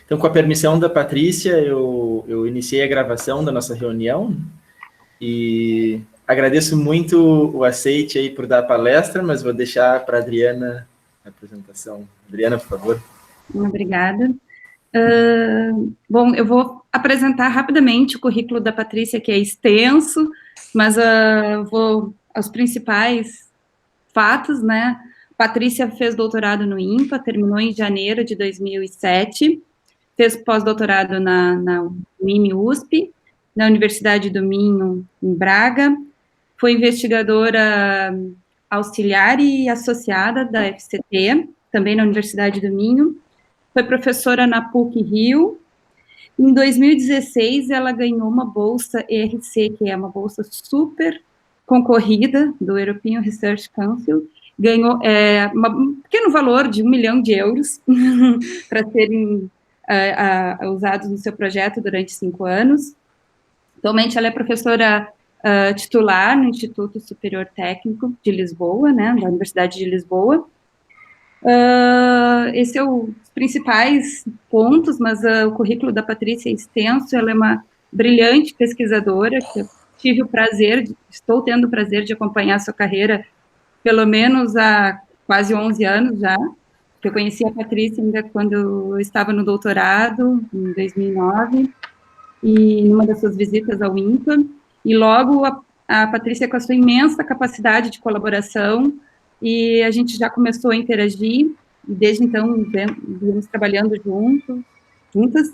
Então, com a permissão da Patrícia, eu iniciei a gravação da nossa reunião e agradeço muito o aceite aí por dar a palestra, mas vou deixar para a Adriana a apresentação. Adriana, por favor. Obrigada. Bom, eu vou apresentar rapidamente o currículo da Patrícia, que é extenso, mas vou aos principais fatos, né? Patrícia fez doutorado no INPA, terminou em janeiro de 2007, fez pós-doutorado na UniMe-USP, na Universidade do Minho, em Braga, foi investigadora auxiliar e associada da FCT, também na Universidade do Minho, foi professora na PUC-Rio. Em 2016, ela ganhou uma bolsa ERC, que é uma bolsa super concorrida do European Research Council, ganhou um pequeno valor de 1 milhão de euros para serem usados no seu projeto durante 5 anos. Atualmente, ela é professora titular no Instituto Superior Técnico de Lisboa, né, da Universidade de Lisboa. Esse é os principais pontos, mas o currículo da Patrícia é extenso, ela é uma brilhante pesquisadora, que eu tive o prazer, estou tendo o prazer de acompanhar a sua carreira pelo menos há quase 11 anos já, que eu conheci a Patrícia ainda quando eu estava no doutorado, em 2009, e numa das suas visitas ao INPA, e logo a Patrícia, com a sua imensa capacidade de colaboração, e a gente já começou a interagir, e desde então viemos trabalhando juntas,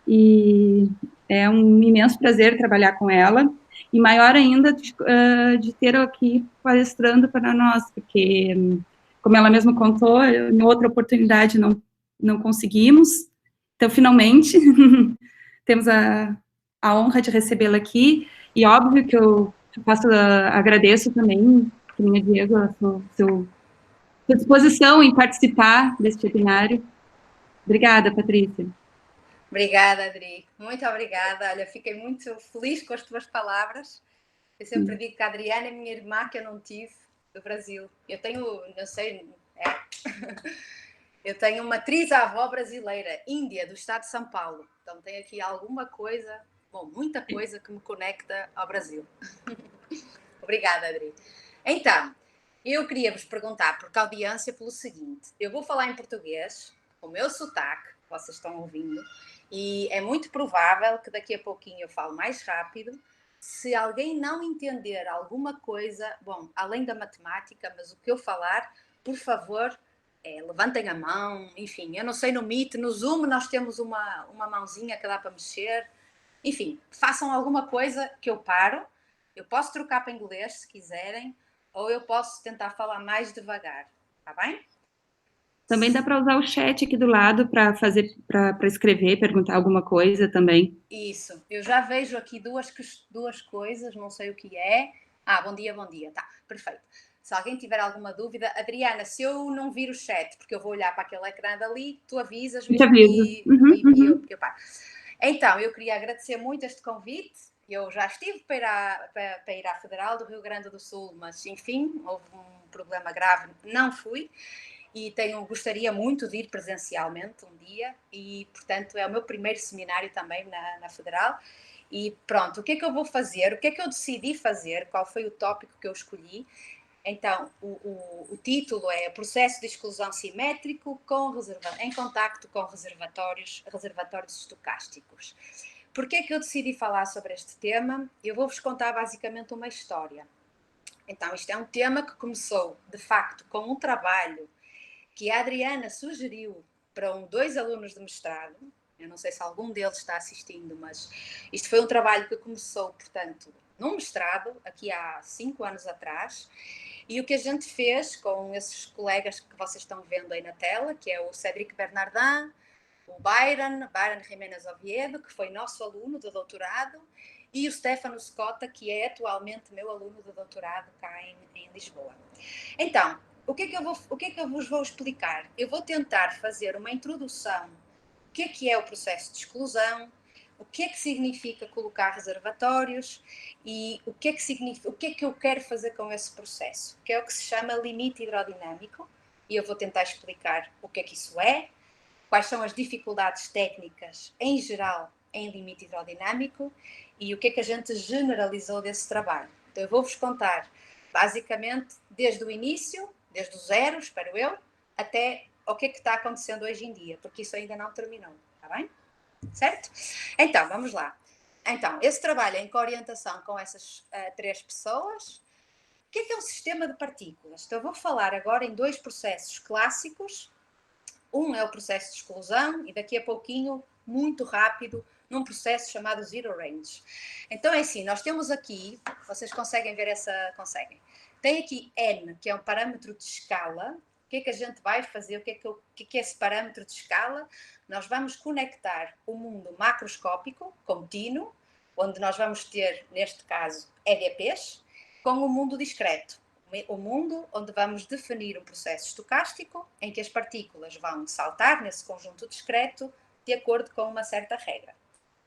e é um imenso prazer trabalhar com ela, e maior ainda de ter aqui palestrando para nós, porque, como ela mesma contou, em outra oportunidade não conseguimos, então, finalmente, temos a honra de recebê-la aqui, e óbvio que eu agradeço também, Caminho Diego, a sua disposição em participar deste webinário. Obrigada, Patrícia. Obrigada, Adri. Muito obrigada. Olha, fiquei muito feliz com as tuas palavras. Eu sempre digo que a Adriana é minha irmã, que eu não tive, do Brasil. Eu tenho, não sei, eu tenho uma trisavó brasileira, Índia, do estado de São Paulo. Então tem aqui alguma coisa, bom, muita coisa que me conecta ao Brasil. Obrigada, Adri. Então, eu queria vos perguntar, porque a audiência, pelo seguinte, eu vou falar em português, com o meu sotaque, que vocês estão ouvindo, e é muito provável que daqui a pouquinho eu falo mais rápido. Se alguém não entender alguma coisa, bom, além da matemática, mas o que eu falar, por favor, levantem a mão, enfim, eu não sei no Meet, no Zoom nós temos uma mãozinha que dá para mexer, enfim, façam alguma coisa que eu paro, eu posso trocar para inglês se quiserem, ou eu posso tentar falar mais devagar, tá bem? Também dá para usar o chat aqui do lado para escrever, perguntar alguma coisa também. Isso, eu já vejo aqui duas coisas, não sei o que é. Bom dia, tá, perfeito. Se alguém tiver alguma dúvida, Adriana, se eu não vir o chat, porque eu vou olhar para aquele ecrã dali, tu avisas-me e eu paro. Então, eu queria agradecer muito este convite. Eu já estive para ir à Federal do Rio Grande do Sul, mas, enfim, houve um problema grave, não fui. E gostaria muito de ir presencialmente um dia, e, portanto, é o meu primeiro seminário também na Federal. E pronto, o que é que eu vou fazer? O que é que eu decidi fazer? Qual foi o tópico que eu escolhi? Então, o título é Processo de Exclusão Simétrico em contacto com reservatórios estocásticos. Por que é que eu decidi falar sobre este tema? Eu vou-vos contar basicamente uma história. Então, isto é um tema que começou, de facto, com um trabalho que a Adriana sugeriu para 2 alunos de mestrado. Eu não sei se algum deles está assistindo, mas isto foi um trabalho que começou, portanto, num mestrado, aqui há 5 anos atrás, e o que a gente fez com esses colegas que vocês estão vendo aí na tela, que é o Cédric Bernardin, o Byron Jiménez Oviedo, que foi nosso aluno de doutorado, e o Stefano Scotta, que é atualmente meu aluno de doutorado cá em Lisboa. Então, o que é que eu vos vou explicar? Eu vou tentar fazer uma introdução. O que é o processo de exclusão? O que é que significa colocar reservatórios? E o que é que eu quero fazer com esse processo? Que é o que se chama limite hidrodinâmico. E eu vou tentar explicar o que é que isso é. quais são as dificuldades técnicas em geral em limite hidrodinâmico e o que é que a gente generalizou desse trabalho. Então eu vou-vos contar basicamente desde o início, desde o zero, espero eu, até o que é que está acontecendo hoje em dia, porque isso ainda não terminou, está bem? Certo? Então, vamos lá. Então, esse trabalho em coorientação com essas 3 pessoas. O que é um sistema de partículas? Então, eu vou falar agora em 2 processos clássicos. Um é o processo de exclusão e daqui a pouquinho, muito rápido, num processo chamado zero range. Então, é assim, nós temos aqui, vocês conseguem ver essa... Conseguem. Tem aqui N, que é um parâmetro de escala. O que é que a gente vai fazer? O que é esse parâmetro de escala? Nós vamos conectar o mundo macroscópico, contínuo, onde nós vamos ter, neste caso, EDPs, com o mundo discreto. O mundo onde vamos definir um processo estocástico em que as partículas vão saltar nesse conjunto discreto de acordo com uma certa regra.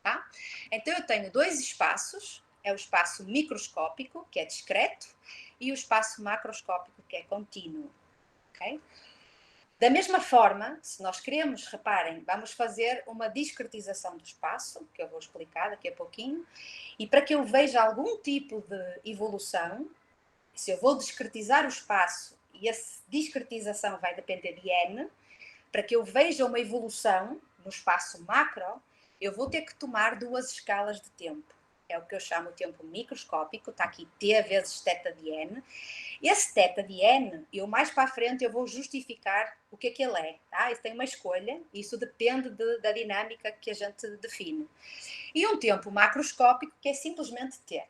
Tá? Então eu tenho 2 espaços, é o espaço microscópico, que é discreto, e o espaço macroscópico, que é contínuo. Okay? Da mesma forma, se nós queremos, reparem, vamos fazer uma discretização do espaço, que eu vou explicar daqui a pouquinho, e para que eu veja algum tipo de evolução, se eu vou discretizar o espaço e a discretização vai depender de N, para que eu veja uma evolução no espaço macro, eu vou ter que tomar 2 escalas de tempo. É o que eu chamo de tempo microscópico, está aqui T vezes θ de N. Esse θ de N, eu mais para a frente eu vou justificar o que ele é. Tá? Isso tem uma escolha, isso depende da dinâmica que a gente define. E um tempo macroscópico que é simplesmente T.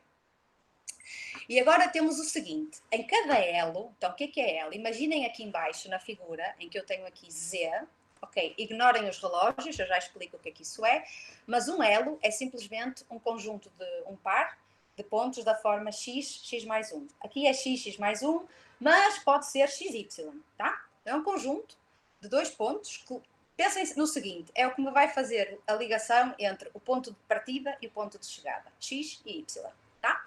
E agora temos o seguinte, em cada elo, então o que é elo? Imaginem aqui embaixo na figura, em que eu tenho aqui Z, ok, ignorem os relógios, eu já explico o que isso é, mas um elo é simplesmente um conjunto de um par de pontos da forma x, x mais 1. Aqui é x, x mais 1, mas pode ser xy, tá? É um conjunto de 2 pontos que, pensem no seguinte, é o que me vai fazer a ligação entre o ponto de partida e o ponto de chegada, x e y. Tá?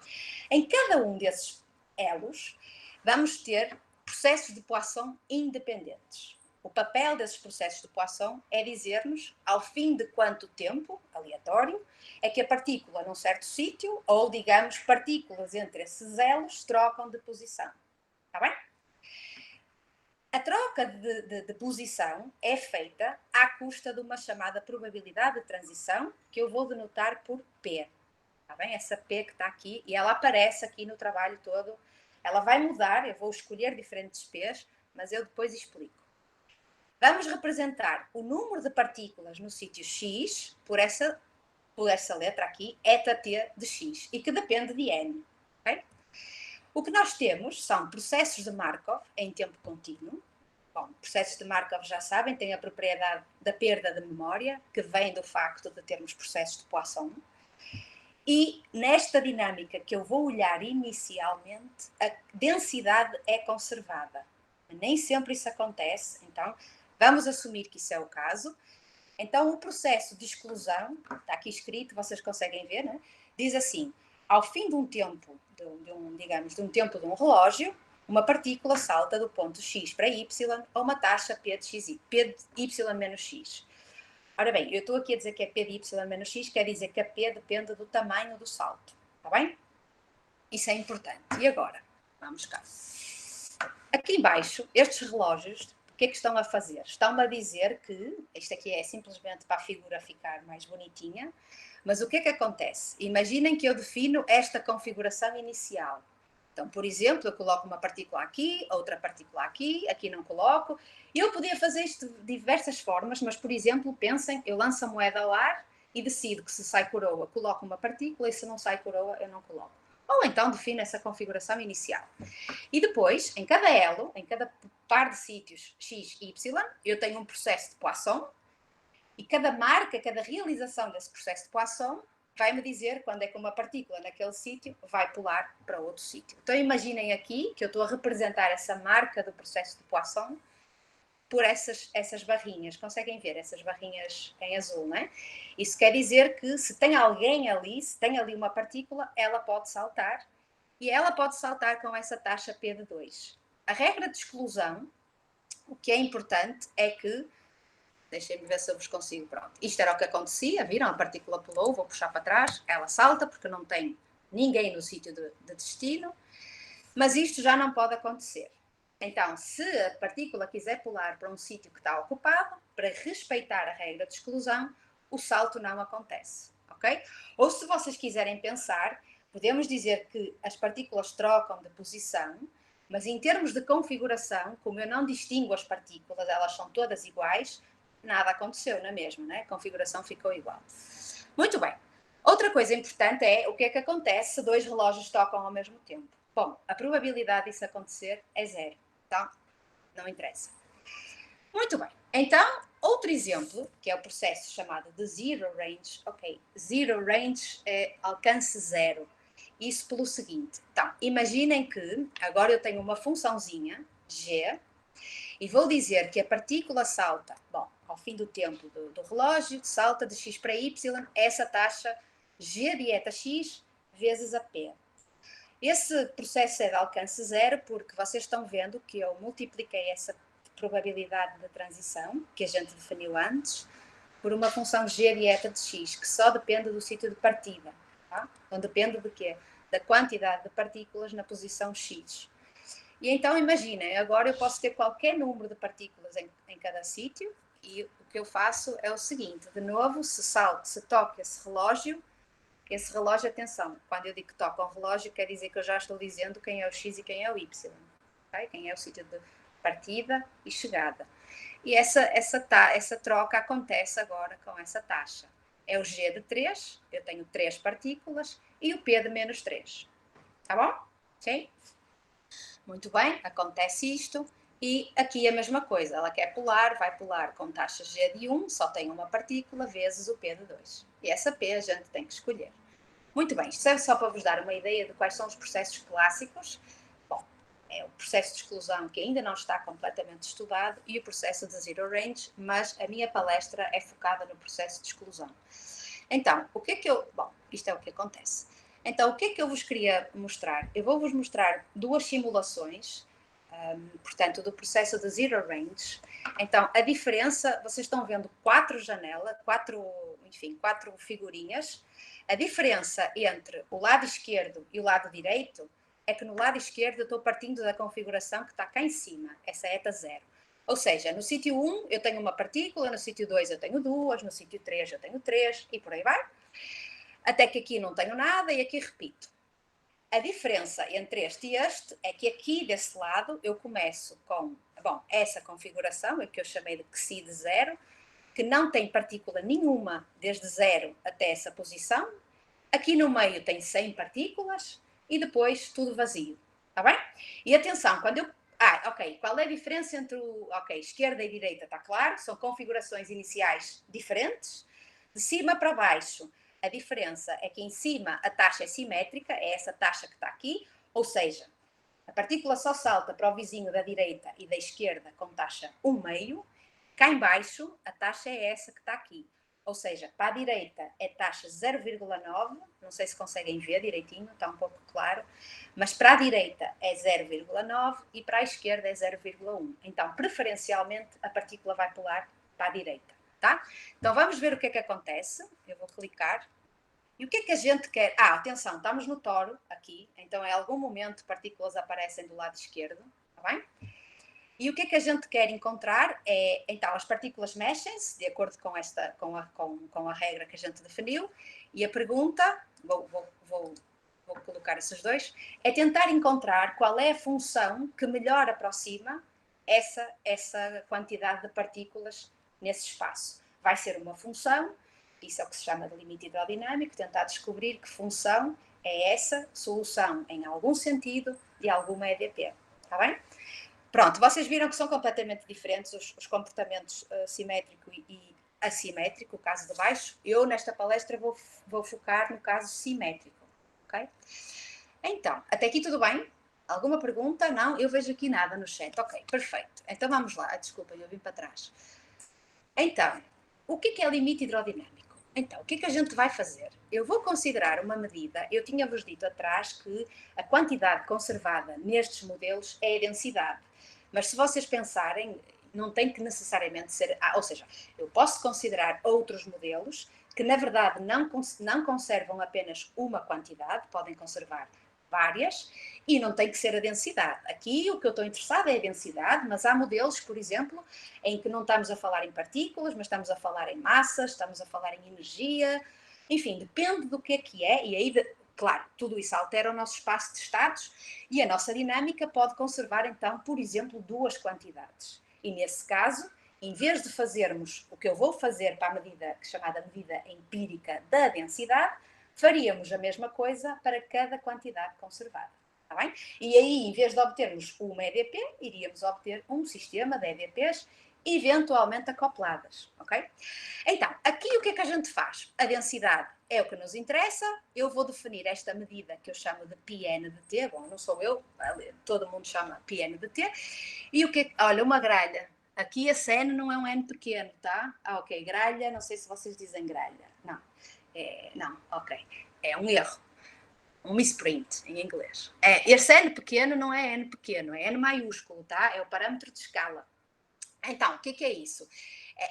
Em cada um desses elos, vamos ter processos de Poisson independentes. O papel desses processos de Poisson é dizer-nos, ao fim de quanto tempo, aleatório, é que a partícula num certo sítio, ou digamos, partículas entre esses elos, trocam de posição. Está bem? A troca de posição é feita à custa de uma chamada probabilidade de transição, que eu vou denotar por P. Tá bem? Essa P que está aqui, e ela aparece aqui no trabalho todo. Ela vai mudar, eu vou escolher diferentes P's, mas eu depois explico. Vamos representar o número de partículas no sítio X por essa letra aqui, θt de X, e que depende de N. Okay? O que nós temos são processos de Markov em tempo contínuo. Bom, processos de Markov, já sabem, têm a propriedade da perda de memória, que vem do facto de termos processos de Poisson. E nesta dinâmica que eu vou olhar inicialmente, a densidade é conservada. Nem sempre isso acontece, então vamos assumir que isso é o caso. Então o processo de exclusão, está aqui escrito, vocês conseguem ver, né? Diz assim, ao fim de um tempo, digamos, de um tempo de um relógio, uma partícula salta do ponto x para y a uma taxa p de y menos x. Ora bem, eu estou aqui a dizer que é P de Y menos X, quer dizer que a P depende do tamanho do salto. Está bem? Isso é importante. E agora? Vamos cá. Aqui embaixo, estes relógios, o que é que estão a fazer? Estão-me a dizer que, isto aqui é simplesmente para a figura ficar mais bonitinha, mas o que é que acontece? Imaginem que eu defino esta configuração inicial. Então, por exemplo, eu coloco uma partícula aqui, outra partícula aqui, aqui não coloco. Eu podia fazer isto de diversas formas, mas, por exemplo, pensem, eu lanço a moeda ao ar e decido que se sai coroa, coloco uma partícula e se não sai coroa, eu não coloco. Ou então defino essa configuração inicial. E depois, em cada elo, em cada par de sítios X e Y, eu tenho um processo de Poisson e cada marca, cada realização desse processo de Poisson vai-me dizer quando é que uma partícula naquele sítio vai pular para outro sítio. Então imaginem aqui que eu estou a representar essa marca do processo de Poisson por essas barrinhas. Conseguem ver essas barrinhas em azul, não é? Isso quer dizer que se tem alguém ali, se tem ali uma partícula, ela pode saltar e ela pode saltar com essa taxa P de 2. A regra de exclusão, o que é importante é que Deixem-me ver se eu vos consigo. Pronto. Isto era o que acontecia, viram? A partícula pulou, vou puxar para trás, ela salta porque não tem ninguém no sítio de destino, mas isto já não pode acontecer. Então, se a partícula quiser pular para um sítio que está ocupado, para respeitar a regra de exclusão, o salto não acontece, ok? Ou se vocês quiserem pensar, podemos dizer que as partículas trocam de posição, mas em termos de configuração, como eu não distingo as partículas, elas são todas iguais, nada aconteceu, não é mesmo, né? A configuração ficou igual. Muito bem. Outra coisa importante é o que é que acontece se dois relógios tocam ao mesmo tempo. Bom, a probabilidade disso acontecer é 0, tá? Não interessa. Muito bem. Então, outro exemplo, que é o processo chamado de zero range. Ok, zero range é alcance zero. Isso pelo seguinte. Então, imaginem que agora eu tenho uma funçãozinha, g, e vou dizer que a partícula salta, bom, ao fim do tempo do relógio, salta de x para y, essa taxa g de eta x vezes a p. Esse processo é de alcance zero porque vocês estão vendo que eu multipliquei essa probabilidade de transição, que a gente definiu antes, por uma função g de eta de x, que só depende do sítio de partida. Tá? Então depende de quê? Da quantidade de partículas na posição x. E então imaginem, agora eu posso ter qualquer número de partículas em cada sítio, e o que eu faço é o seguinte, de novo, se toca esse relógio, atenção, quando eu digo que toca um relógio, quer dizer que eu já estou dizendo quem é o x e quem é o y, okay? Quem é o sítio de partida e chegada. E essa troca acontece agora com essa taxa. É o g de 3, eu tenho 3 partículas, e o p de menos 3. Tá bom? Ok? Muito bem, acontece isto. E aqui a mesma coisa, ela quer pular, vai pular com taxa g de 1, só tem uma partícula, vezes o p de 2. E essa p a gente tem que escolher. Muito bem, isto serve só para vos dar uma ideia de quais são os processos clássicos. Bom, é o processo de exclusão que ainda não está completamente estudado e o processo de zero range, mas a minha palestra é focada no processo de exclusão. Então, bom, isto é o que acontece. Então, o que é que eu vos queria mostrar? Eu vou vos mostrar duas simulações, portanto, do processo de zero range. Então, a diferença, vocês estão vendo 4 janelas, 4 figurinhas. A diferença entre o lado esquerdo e o lado direito é que no lado esquerdo eu estou partindo da configuração que está cá em cima, essa eta 0. Ou seja, no sítio 1 eu tenho uma partícula, no sítio 2 eu tenho 2, no sítio 3 eu tenho 3 e por aí vai. Até que aqui não tenho nada e aqui repito. A diferença entre este e este é que aqui desse lado eu começo com, bom, essa configuração, que eu chamei de Xi de 0, que não tem partícula nenhuma desde 0 até essa posição. Aqui no meio tem 100 partículas e depois tudo vazio. Está bem? E atenção, quando eu... ok. Qual é a diferença entre esquerda e direita? Está claro? São configurações iniciais diferentes. De cima para baixo, a diferença é que em cima a taxa é simétrica, é essa taxa que está aqui, ou seja, a partícula só salta para o vizinho da direita e da esquerda com taxa 1/2, cá em baixo a taxa é essa que está aqui, ou seja, para a direita é taxa 0,9, não sei se conseguem ver direitinho, está um pouco claro, mas para a direita é 0,9 e para a esquerda é 0,1, então preferencialmente a partícula vai pular para a direita. Tá? Então vamos ver o que é que acontece. Eu vou clicar. E o que é que a gente quer? Atenção, estamos no toro aqui, então em algum momento partículas aparecem do lado esquerdo, tá bem? E o que é que a gente quer encontrar é, então as partículas mexem-se de acordo com a regra que a gente definiu, e a pergunta, vou colocar esses dois, é tentar encontrar qual é a função que melhor aproxima essa quantidade de partículas nesse espaço. Vai ser uma função, isso é o que se chama de limite hidrodinâmico, tentar descobrir que função é essa solução em algum sentido de alguma EDP. Está bem? Pronto, vocês viram que são completamente diferentes os comportamentos simétrico e assimétrico, o caso de baixo. Eu, nesta palestra, vou focar no caso simétrico. Ok? Então, até aqui tudo bem? Alguma pergunta? Não? Eu vejo aqui nada no chat. Ok, perfeito. Então vamos lá. Desculpa, eu vim para trás. Então, o que é limite hidrodinâmico? Então, o que é que a gente vai fazer? Eu vou considerar uma medida, eu tinha-vos dito atrás que a quantidade conservada nestes modelos é a densidade. Mas se vocês pensarem, não tem que necessariamente ser, ou seja, eu posso considerar outros modelos que na verdade não conservam apenas uma quantidade, podem conservar várias, e não tem que ser a densidade. Aqui o que eu estou interessada é a densidade, mas há modelos, por exemplo, em que não estamos a falar em partículas, mas estamos a falar em massas, estamos a falar em energia, enfim, depende do que é, e aí, claro, tudo isso altera o nosso espaço de estados e a nossa dinâmica pode conservar, então, por exemplo, duas quantidades. E nesse caso, em vez de fazermos o que eu vou fazer para a medida chamada medida empírica da densidade, faríamos a mesma coisa para cada quantidade conservada. Está bem? E aí, em vez de obtermos uma EDP, iríamos obter um sistema de EDPs eventualmente acopladas, ok? Então, aqui o que é que a gente faz? A densidade é o que nos interessa, eu vou definir esta medida que eu chamo de PN de T, bom, não sou eu, todo mundo chama PN de T, e o que olha, uma gralha, aqui esse N não é um N pequeno, tá? Ok, gralha, não sei se vocês dizem gralha, não, não, ok, é um erro. Um misprint em inglês. Esse N pequeno não é N pequeno, é N maiúsculo, tá? É o parâmetro de escala. Então, o que é isso?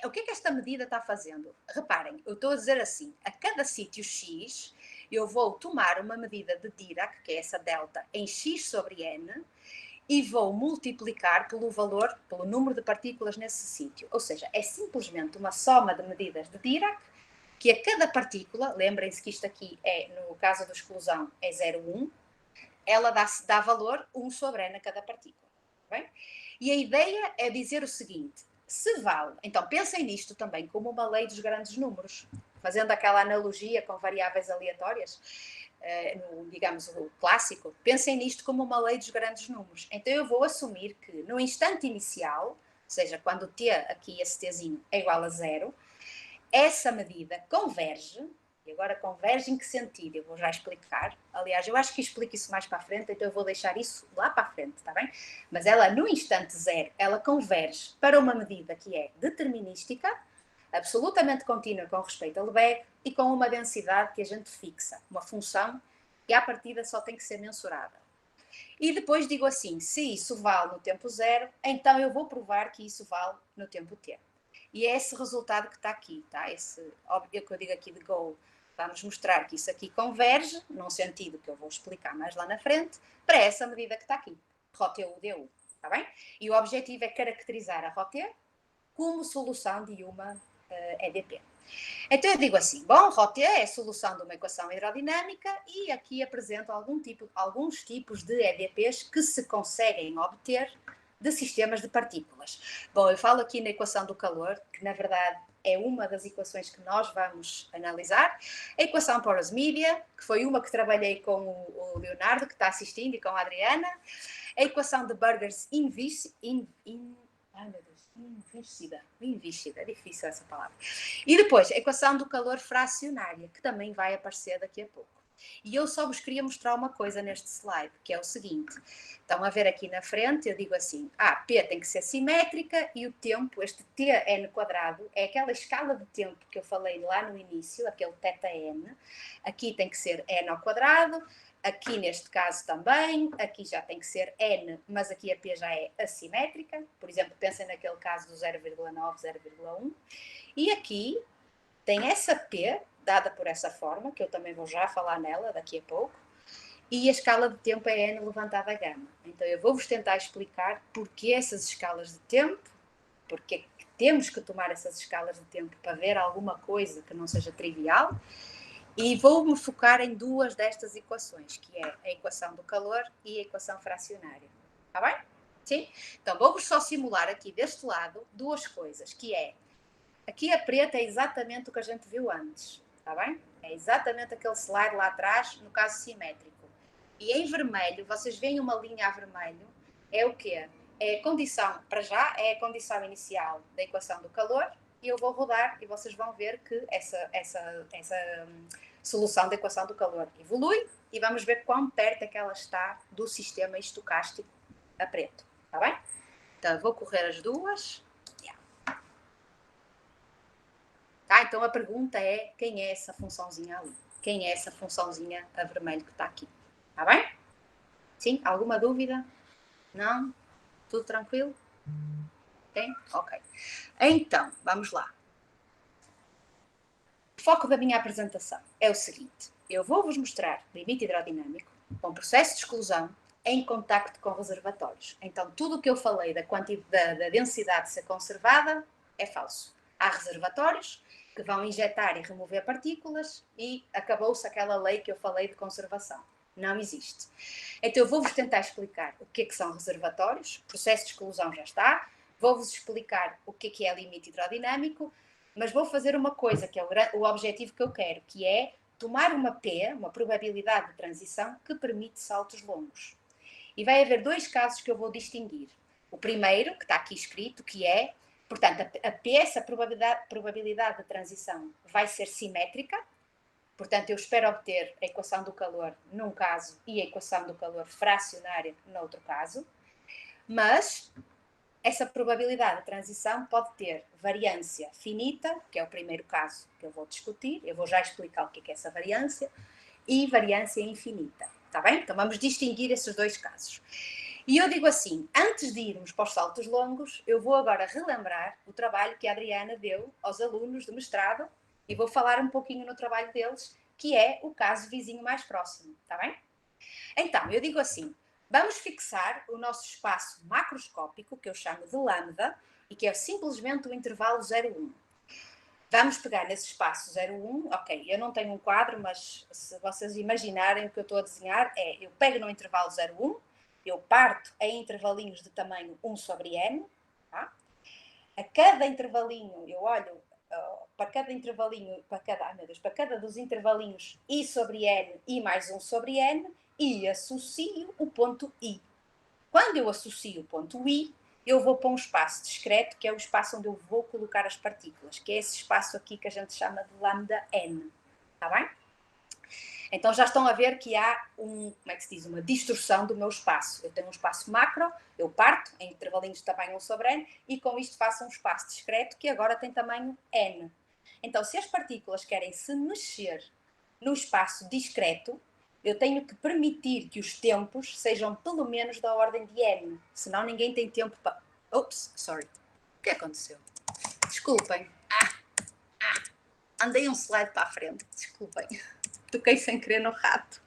O que é que esta medida está fazendo? Reparem, eu estou a dizer assim, a cada sítio X, eu vou tomar uma medida de Dirac, que é essa delta, em X sobre N, e vou multiplicar pelo valor, pelo número de partículas nesse sítio. Ou seja, é simplesmente uma soma de medidas de Dirac, que a cada partícula, lembrem-se que isto aqui no caso da exclusão, é 0,1, ela dá valor 1 sobre N a cada partícula. Bem? E a ideia é dizer o seguinte, se vale, então pensem nisto também como uma lei dos grandes números, fazendo aquela analogia com variáveis aleatórias, digamos o clássico, pensem nisto como uma lei dos grandes números. Então eu vou assumir que no instante inicial, ou seja, quando t aqui, esse tzinho, é igual a 0, essa medida converge, e agora converge em que sentido? Eu vou já explicar. Aliás, eu acho que explico isso mais para a frente, então eu vou deixar isso lá para a frente, está bem? Mas ela, no instante zero, ela converge para uma medida que é determinística, absolutamente contínua com respeito a Lebesgue e com uma densidade que a gente fixa, uma função que à partida só tem que ser mensurada. E depois digo assim, se isso vale no tempo zero, então eu vou provar que isso vale no tempo t. E é esse resultado que está aqui, tá? Esse óbvio que eu digo aqui de goal, vamos mostrar que isso aqui converge, num sentido que eu vou explicar mais lá na frente, para essa medida que está aqui, ρTU-DU, está bem? E o objetivo é caracterizar a ρT como solução de uma EDP. Então eu digo assim, bom, ρT é a solução de uma equação hidrodinâmica e aqui apresento alguns tipos de EDPs que se conseguem obter de sistemas de partículas. Bom, eu falo aqui na equação do calor, que na verdade é uma das equações que nós vamos analisar. A equação porosmídia, que foi uma que trabalhei com o Leonardo, que está assistindo, e com a Adriana. A equação de Burgers-Invícida, é difícil essa palavra. E depois, a equação do calor fracionária, que também vai aparecer daqui a pouco. E eu só vos queria mostrar uma coisa neste slide, que é o seguinte. Estão a ver aqui na frente, eu digo assim, P tem que ser simétrica e o tempo, este Tn quadrado, é aquela escala de tempo que eu falei lá no início, aquele θn. Aqui tem que ser n ao quadrado, aqui neste caso também, aqui já tem que ser n, mas aqui a P já é assimétrica. Por exemplo, pensem naquele caso do 0,9, 0,1. E aqui tem essa P, dada por essa forma, que eu também vou já falar nela daqui a pouco, e a escala de tempo é n levantada a gama. Então eu vou-vos tentar explicar porque essas escalas de tempo, porque temos que tomar essas escalas de tempo para ver alguma coisa que não seja trivial, e vou-me focar em duas destas equações, que é a equação do calor e a equação fracionária. Está bem? Sim? Então vou-vos só simular aqui deste lado duas coisas, que é, aqui a preta é exatamente o que a gente viu antes. Está bem? É exatamente aquele slide lá atrás, no caso simétrico. E em vermelho, vocês veem uma linha a vermelho, é o quê? É a condição, para já, é a condição inicial da equação do calor, e eu vou rodar e vocês vão ver que essa solução da equação do calor evolui, e vamos ver quão perto é que ela está do sistema estocástico a preto. Está bem? Então, eu vou correr as duas. Tá? Então a pergunta é, quem é essa funçãozinha ali? Quem é essa funçãozinha a vermelho que está aqui? Tá bem? Sim? Alguma dúvida? Não? Tudo tranquilo? Ok? Ok. Então, vamos lá. O foco da minha apresentação é o seguinte. Eu vou-vos mostrar limite hidrodinâmico com processo de exclusão em contacto com reservatórios. Então, tudo o que eu falei da densidade ser conservada é falso. Há reservatórios que vão injetar e remover partículas e acabou-se aquela lei que eu falei de conservação. Não existe. Então, eu vou-vos tentar explicar o que são reservatórios, processo de exclusão já está, vou-vos explicar o que é limite hidrodinâmico, mas vou fazer uma coisa que é o objetivo que eu quero, que é tomar uma P, uma probabilidade de transição, que permite saltos longos. E vai haver dois casos que eu vou distinguir. O primeiro, que está aqui escrito, que é, portanto, a P, essa probabilidade de transição vai ser simétrica, portanto, eu espero obter a equação do calor num caso e a equação do calor fracionária no outro caso, mas essa probabilidade de transição pode ter variância finita, que é o primeiro caso que eu vou discutir, eu vou já explicar o que é essa variância, e variância infinita, está bem? Então vamos distinguir esses dois casos. E eu digo assim, antes de irmos para os saltos longos, eu vou agora relembrar o trabalho que a Adriana deu aos alunos do mestrado e vou falar um pouquinho no trabalho deles, que é o caso vizinho mais próximo, está bem? Então, eu digo assim, vamos fixar o nosso espaço macroscópico, que eu chamo de lambda, e que é simplesmente o intervalo 0,1. Vamos pegar nesse espaço 0,1, ok, eu não tenho um quadro, mas se vocês imaginarem o que eu estou a desenhar, eu pego no intervalo 0,1, eu parto em intervalinhos de tamanho 1 sobre n, tá? A cada intervalinho, eu olho para cada intervalinho, para cada dos intervalinhos i sobre n, i mais 1 sobre n, e associo o ponto I. Quando eu associo o ponto I, eu vou para um espaço discreto, que é o espaço onde eu vou colocar as partículas, que é esse espaço aqui que a gente chama de lambda n. Está bem? Então já estão a ver que há uma distorção do meu espaço. Eu tenho um espaço macro, eu parto em intervalinhos de tamanho 1 sobre n, e com isto faço um espaço discreto que agora tem tamanho n. Então, se as partículas querem se mexer no espaço discreto, eu tenho que permitir que os tempos sejam pelo menos da ordem de n, senão ninguém tem tempo para... Ups, sorry. O que aconteceu? Desculpem. Andei um slide para a frente, desculpem. Toquei sem querer no rato.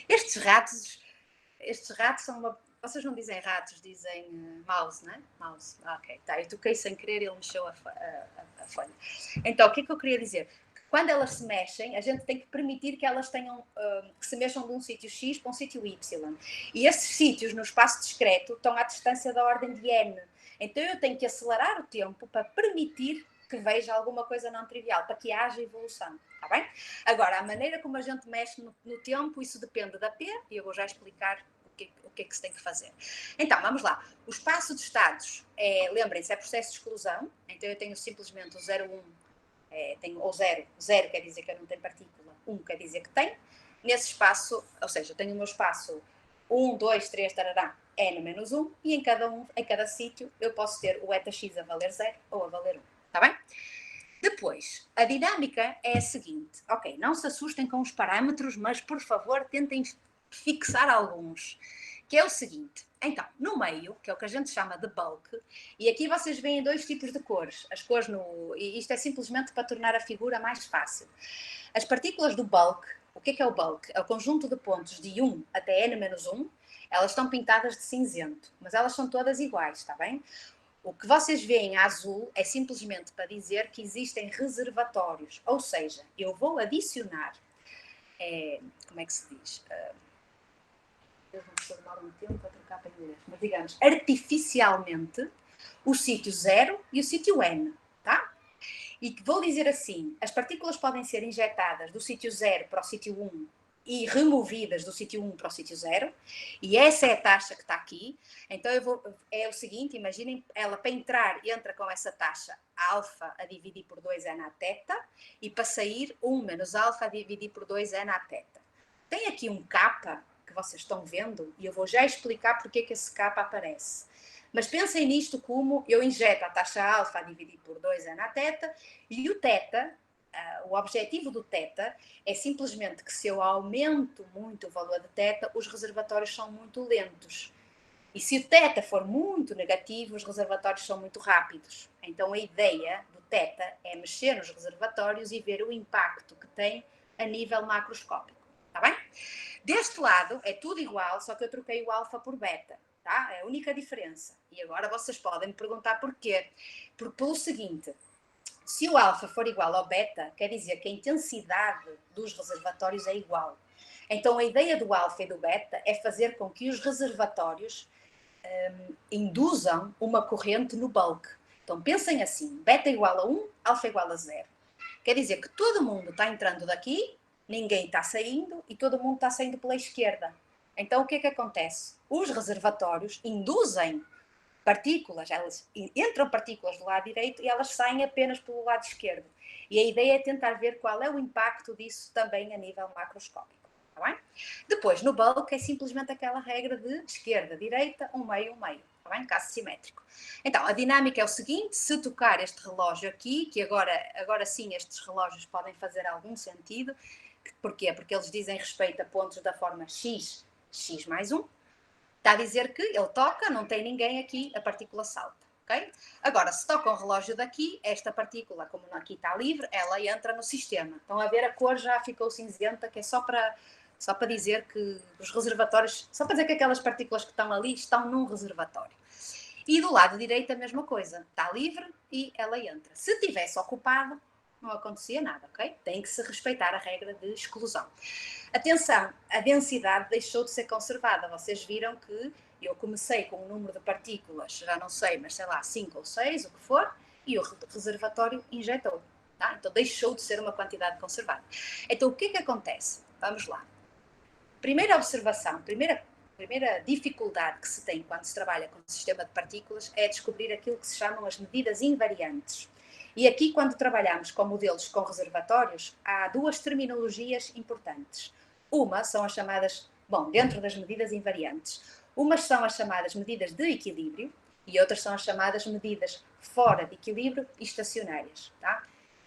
Estes ratos são uma... Vocês não dizem ratos, dizem mouse, não é? Mouse, ok. Tá, eu toquei sem querer e ele mexeu a folha. Então, o que é que eu queria dizer? Quando elas se mexem, a gente tem que permitir que elas tenham, que se mexam de um sítio X para um sítio Y. E esses sítios, no espaço discreto, estão à distância da ordem de n. Então eu tenho que acelerar o tempo para permitir que veja alguma coisa não trivial, para que haja evolução. Está bem? Agora, a maneira como a gente mexe no tempo, isso depende da P, e eu vou já explicar o que é que se tem que fazer. Então, vamos lá. O espaço de estados, lembrem-se, é processo de exclusão. Então eu tenho simplesmente o 0,1, tenho o 0 quer dizer que eu não tenho partícula, 1 quer dizer que tem. Nesse espaço, ou seja, eu tenho o meu espaço 1, 2, 3, tarará, n menos 1, e em cada sítio eu posso ter o etax a valer 0 ou a valer 1. Está bem? Depois, a dinâmica é a seguinte. Ok, não se assustem com os parâmetros, mas, por favor, tentem fixar alguns. Que é o seguinte. Então, no meio, que é o que a gente chama de bulk, e aqui vocês veem dois tipos de cores. As cores e isto é simplesmente para tornar a figura mais fácil. As partículas do bulk, o que é o bulk? É o conjunto de pontos de 1 até n-1, elas estão pintadas de cinzento, mas elas são todas iguais, está bem? O que vocês veem azul é simplesmente para dizer que existem reservatórios, ou seja, eu vou adicionar, como é que se diz? Eu vou tomar um tempo para trocar para inglês, mas digamos, artificialmente, o sítio 0 e o sítio n, tá? E vou dizer assim, as partículas podem ser injetadas do sítio 0 para o sítio 1 e removidas do sítio 1 para o sítio 0, e essa é a taxa que está aqui. Então é o seguinte, imaginem, ela para entrar entra com essa taxa alfa a dividir por 2n à θ, e para sair 1 menos alfa a dividir por 2n à θ. Tem aqui um kappa que vocês estão vendo, e eu vou já explicar porque é que esse kappa aparece. Mas pensem nisto como eu injeto a taxa alfa a dividir por 2n à θ, e o θ, o objetivo do θ é simplesmente que se eu aumento muito o valor de θ, os reservatórios são muito lentos. E se o θ for muito negativo, os reservatórios são muito rápidos. Então a ideia do θ é mexer nos reservatórios e ver o impacto que tem a nível macroscópico. Está bem? Deste lado é tudo igual, só que eu troquei o alfa por beta. Tá? É a única diferença. E agora vocês podem me perguntar porquê. Porque pelo seguinte, se o alfa for igual ao beta, quer dizer que a intensidade dos reservatórios é igual. Então a ideia do alfa e do beta é fazer com que os reservatórios induzam uma corrente no bulk. Então pensem assim, beta igual a 1, alfa igual a 0. Quer dizer que todo mundo está entrando daqui, ninguém está saindo e todo mundo está saindo pela esquerda. Então o que é que acontece? Os reservatórios induzem partículas, elas entram partículas do lado direito e elas saem apenas pelo lado esquerdo. E a ideia é tentar ver qual é o impacto disso também a nível macroscópico. Tá bem? Depois, no bulk, é simplesmente aquela regra de esquerda, direita, um meio, tá bem? Caso simétrico. Então, a dinâmica é o seguinte, se tocar este relógio aqui, que agora sim estes relógios podem fazer algum sentido, porquê? Porque eles dizem respeito a pontos da forma x mais 1, está a dizer que ele toca, não tem ninguém aqui, a partícula salta. Okay? Agora, se toca um relógio daqui, esta partícula, como aqui está livre, ela entra no sistema. Estão a ver, a cor já ficou cinzenta, que é só para dizer que os reservatórios, só para dizer que aquelas partículas que estão ali estão num reservatório. E do lado direito a mesma coisa, está livre e ela entra. Se estivesse ocupado, não acontecia nada, ok? Tem que se respeitar a regra de exclusão. Atenção, a densidade deixou de ser conservada. Vocês viram que eu comecei com um número de partículas, já não sei, mas sei lá, 5 ou 6, o que for, e o reservatório injetou. Tá? Então deixou de ser uma quantidade conservada. Então o que é que acontece? Vamos lá. Primeira observação, primeira dificuldade que se tem quando se trabalha com o sistema de partículas é descobrir aquilo que se chamam as medidas invariantes. E aqui, quando trabalhamos com modelos com reservatórios, há duas terminologias importantes. Uma são as chamadas, dentro das medidas invariantes, umas são as chamadas medidas de equilíbrio e outras são as chamadas medidas fora de equilíbrio e estacionárias. Tá?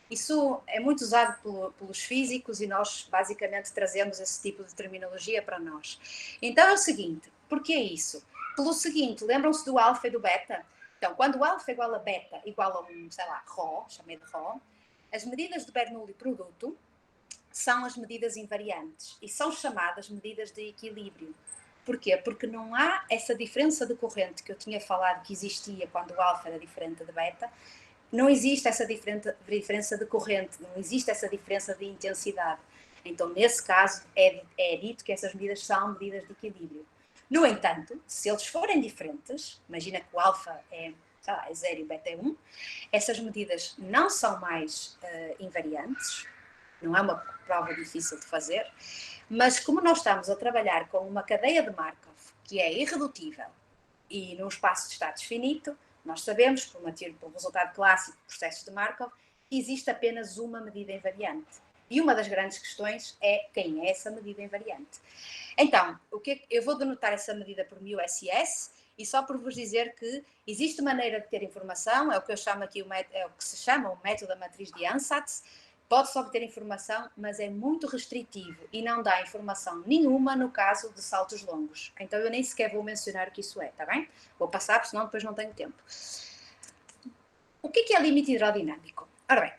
Isso é muito usado pelos físicos e nós basicamente trazemos esse tipo de terminologia para nós. Então é o seguinte, porquê isso? Pelo seguinte, lembram-se do alfa e do beta? Então, quando o alfa igual a beta igual a um, sei lá, ρ, chamei de ρ, as medidas de Bernoulli produto são as medidas invariantes e são chamadas medidas de equilíbrio. Porquê? Porque não há essa diferença de corrente que eu tinha falado que existia quando o alfa era diferente de beta, não existe essa diferença de corrente, não existe essa diferença de intensidade. Então, nesse caso, é dito que essas medidas são medidas de equilíbrio. No entanto, se eles forem diferentes, imagina que o alfa é 0 e o beta é 1, essas medidas não são mais invariantes, não é uma prova difícil de fazer, mas como nós estamos a trabalhar com uma cadeia de Markov que é irredutível e num espaço de estados finito, nós sabemos, por um resultado clássico de processos de Markov, existe apenas uma medida invariante. E uma das grandes questões é quem é essa medida invariante. Então, eu vou denotar essa medida por μSS e só por vos dizer que existe maneira de ter informação, é o que eu chamo aqui, é o que se chama o método da matriz de Ansatz, pode-se obter informação, mas é muito restritivo e não dá informação nenhuma no caso de saltos longos. Então eu nem sequer vou mencionar o que isso é, tá bem? Vou passar, porque senão depois não tenho tempo. O que é limite hidrodinâmico? Ora bem,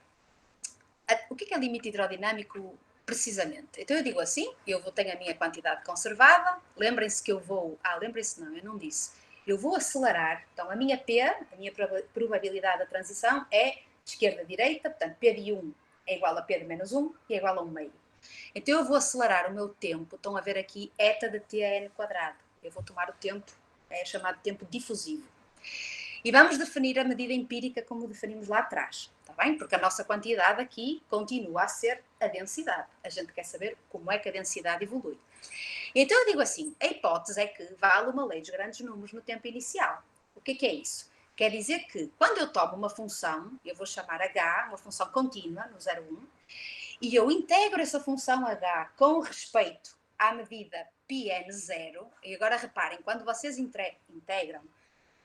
o que é limite hidrodinâmico precisamente? Então eu digo assim, tenho a minha quantidade conservada, lembrem-se que eu vou... lembrem-se não, eu não disse. Eu vou acelerar, então a minha P, a minha probabilidade da transição é esquerda-direita, portanto P de 1 é igual a P de menos 1 e é igual a 1 meio. Então eu vou acelerar o meu tempo, estão a ver aqui, eta de Tn quadrado. Eu vou tomar o tempo, é chamado tempo difusivo. E vamos definir a medida empírica como definimos lá atrás, está bem? Porque a nossa quantidade aqui continua a ser a densidade. A gente quer saber como é que a densidade evolui. Então eu digo assim, a hipótese é que vale uma lei dos grandes números no tempo inicial. O que é isso? Quer dizer que quando eu tomo uma função, eu vou chamar h, uma função contínua, no 0, 1, e eu integro essa função h com respeito à medida πn0, e agora reparem, quando vocês integram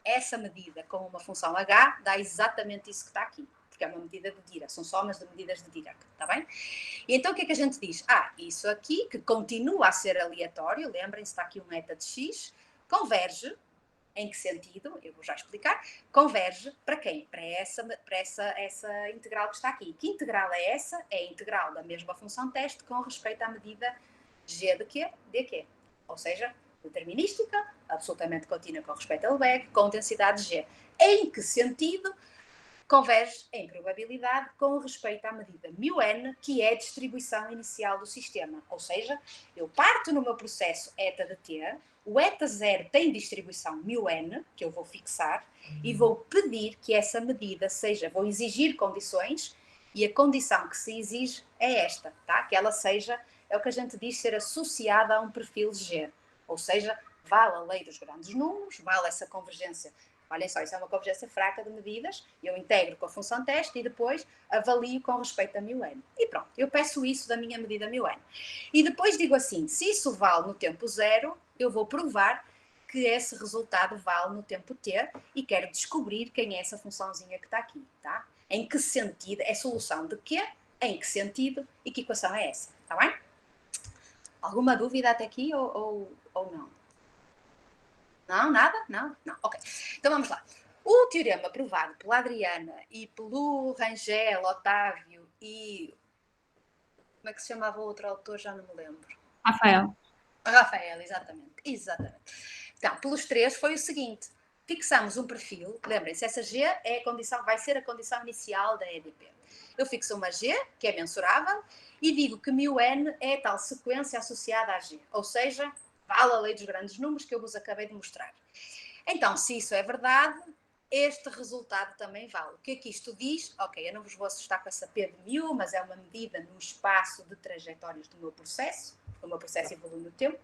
essa medida com uma função h, dá exatamente isso que está aqui, porque é uma medida de Dirac, são somas de medidas de Dirac, está bem? E então o que é que a gente diz? Isso aqui, que continua a ser aleatório, lembrem-se, está aqui um eta de x, converge Em que sentido? Eu vou já explicar. Converge para quem? Para essa integral que está aqui. Que integral é essa? É a integral da mesma função teste com respeito à medida g de quê? De quê? Ou seja, determinística, absolutamente contínua com respeito ao Lebesgue, com densidade g. Em que sentido? Converge em probabilidade com respeito à medida μn, que é a distribuição inicial do sistema. Ou seja, eu parto no meu processo eta de t, o eta 0 tem distribuição μn, que eu vou fixar, e vou pedir que essa medida seja, vou exigir condições, e a condição que se exige é esta, tá? Que ela seja, é o que a gente diz, ser associada a um perfil G. Ou seja, vale a lei dos grandes números, vale essa convergência. Olhem só, isso é uma convergência fraca de medidas, eu integro com a função teste e depois avalio com respeito a μn. E pronto, eu peço isso da minha medida μn. E depois digo assim, se isso vale no tempo 0, eu vou provar que esse resultado vale no tempo t e quero descobrir quem é essa funçãozinha que está aqui, tá? Em que sentido, é solução de quê? Em que sentido e que equação é essa, tá bem? Alguma dúvida até aqui ou não? Não, nada? Não? Não, ok. Então vamos lá. O teorema provado pela Adriana e pelo Rangel, Otávio e... Como é que se chamava o outro autor? Já não me lembro. Rafael, exatamente. Então, pelos três foi o seguinte. Fixamos um perfil, lembrem-se, essa G é a condição, vai ser a condição inicial da EDP. Eu fixo uma G, que é mensurável, e digo que μn é a tal sequência associada à G. Ou seja, vale a lei dos grandes números que eu vos acabei de mostrar. Então, se isso é verdade, este resultado também vale. O que é que isto diz? Ok, eu não vos vou assustar com essa P de μ, mas é uma medida no espaço de trajetórias do meu processo. O meu processo evolui no tempo.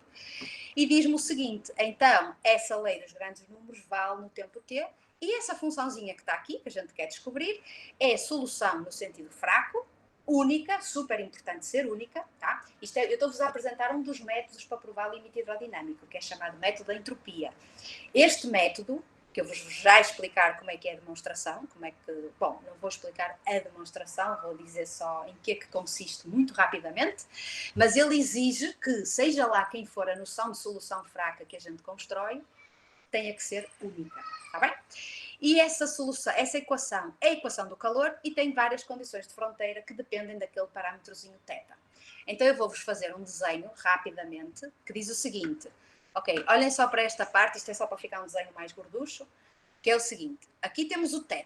E diz-me o seguinte, então, essa lei dos grandes números vale no tempo t, e essa funçãozinha que está aqui, que a gente quer descobrir, é solução no sentido fraco, única, super importante ser única, tá? Isto é, eu estou-vos a apresentar um dos métodos para provar limite hidrodinâmico, que é chamado método da entropia. Este método, que eu vos já explicar como é que é a demonstração, bom, não vou explicar a demonstração, vou dizer só em que é que consiste muito rapidamente, mas ele exige que, seja lá quem for a noção de solução fraca que a gente constrói, tenha que ser única, está bem? E essa solução, essa equação é a equação do calor e tem várias condições de fronteira que dependem daquele parâmetrozinho θ. Então eu vou-vos fazer um desenho rapidamente que diz o seguinte, ok, olhem só para esta parte, isto é só para ficar um desenho mais gorducho, que é o seguinte, aqui temos o θ.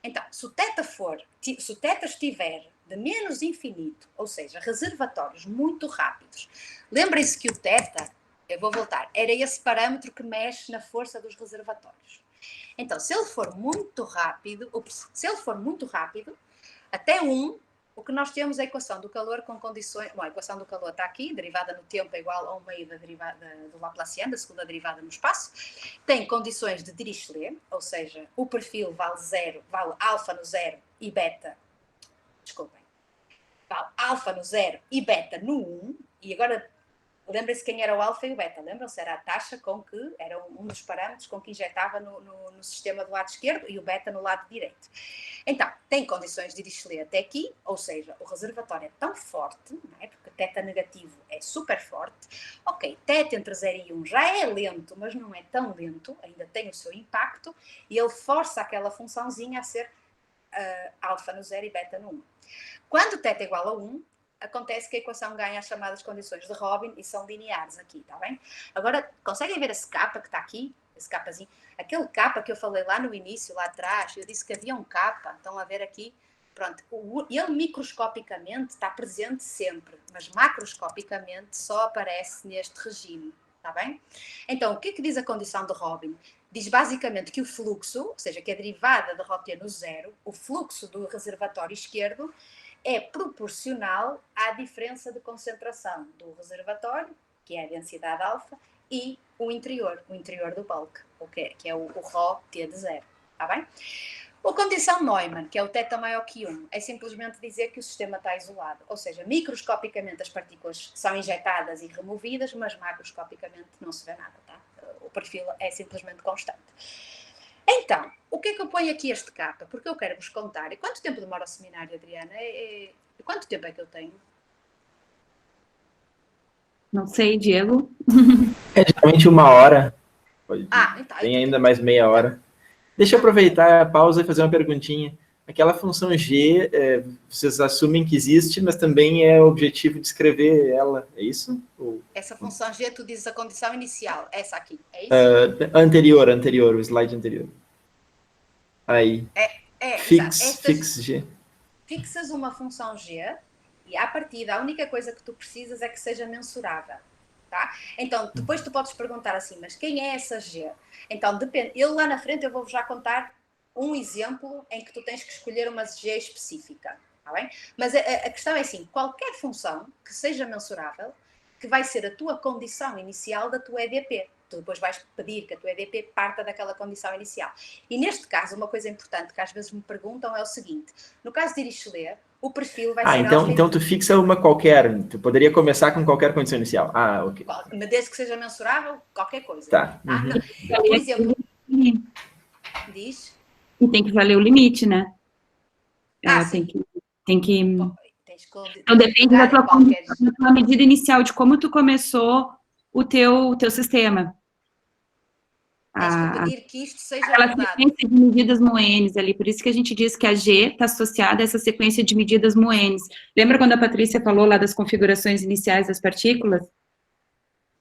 Então, se o θ estiver de menos infinito, ou seja, reservatórios muito rápidos, lembrem-se que o θ, eu vou voltar, era esse parâmetro que mexe na força dos reservatórios. Então, se ele for muito rápido, até 1, o que nós temos é a equação do calor com condições... Bom, a equação do calor está aqui, derivada no tempo é igual a 1 meio da derivada do Laplaciano, da segunda derivada no espaço. Tem condições de Dirichlet, ou seja, o perfil vale alfa no 0 e beta... Desculpem. Vale alfa no 0 e beta no 1. E agora... Lembrem-se quem era o alfa e o beta, lembram-se? Era a taxa com que, era um dos parâmetros com que injetava no sistema do lado esquerdo e o beta no lado direito. Então, tem condições de Dirichlet até aqui, ou seja, o reservatório é tão forte, não é? Porque θ negativo é super forte. Ok, θ entre 0 e 1 já é lento, mas não é tão lento, ainda tem o seu impacto, e ele força aquela funçãozinha a ser alfa no 0 e beta no 1. Quando θ é igual a 1, acontece que a equação ganha as chamadas condições de Robin e são lineares aqui, está bem? Agora, conseguem ver esse K que está aqui? Esse Kzinho? Aquele K que eu falei lá no início, lá atrás, eu disse que havia um K, estão a ver aqui? Pronto, ele microscopicamente está presente sempre, mas macroscopicamente só aparece neste regime, está bem? Então, o que é que diz a condição de Robin? Diz basicamente que o fluxo, ou seja, que a derivada de ρt no 0, o fluxo do reservatório esquerdo, é proporcional à diferença de concentração do reservatório, que é a densidade alfa, e o interior do bulk, que é o ρt de 0, está bem? A condição Neumann, que é o θ maior que 1, é simplesmente dizer que o sistema está isolado, ou seja, microscopicamente as partículas são injetadas e removidas, mas macroscopicamente não se vê nada, tá? O perfil é simplesmente constante. Então, o que é que eu ponho aqui este K? Porque eu quero vos contar. E quanto tempo demora o seminário, Adriana? Quanto tempo é que eu tenho? Não sei, Diego. É geralmente 1 hora. Então, tem ainda mais meia hora. Deixa eu aproveitar a pausa e fazer uma perguntinha. Aquela função G, vocês assumem que existe, mas também é o objetivo de escrever ela, é isso? Essa função G, tu dizes a condição inicial, essa aqui, é isso? Anterior, o slide anterior. Aí. Fix G. Fixas uma função G e, à partida, a única coisa que tu precisas é que seja mensurável. Tá? Então, depois tu podes perguntar assim, mas quem é essa G? Então, depende. Eu lá na frente eu vou-vos já contar um exemplo em que tu tens que escolher uma G específica. Tá bem? Mas a questão é assim, qualquer função que seja mensurável, que vai ser a tua condição inicial da tua EDP. Tu depois vais pedir que a tua EDP parta daquela condição inicial. E neste caso, uma coisa importante que às vezes me perguntam é o seguinte, no caso de Dirichlet, o perfil vai ser... Então tu fixa uma qualquer, tu poderia começar com qualquer condição inicial. Ok. Mas desde que seja mensurável, qualquer coisa. Tá. Por exemplo, diz... E tem que valer o limite, né? Tem que... Então, depende da tua medida inicial, de como tu começou o teu sistema. Tens que pedir que isto seja aquela sequência de medidas Moenes ali, por isso que a gente diz que a G está associada a essa sequência de medidas Moenes. Lembra quando a Patrícia falou lá das configurações iniciais das partículas?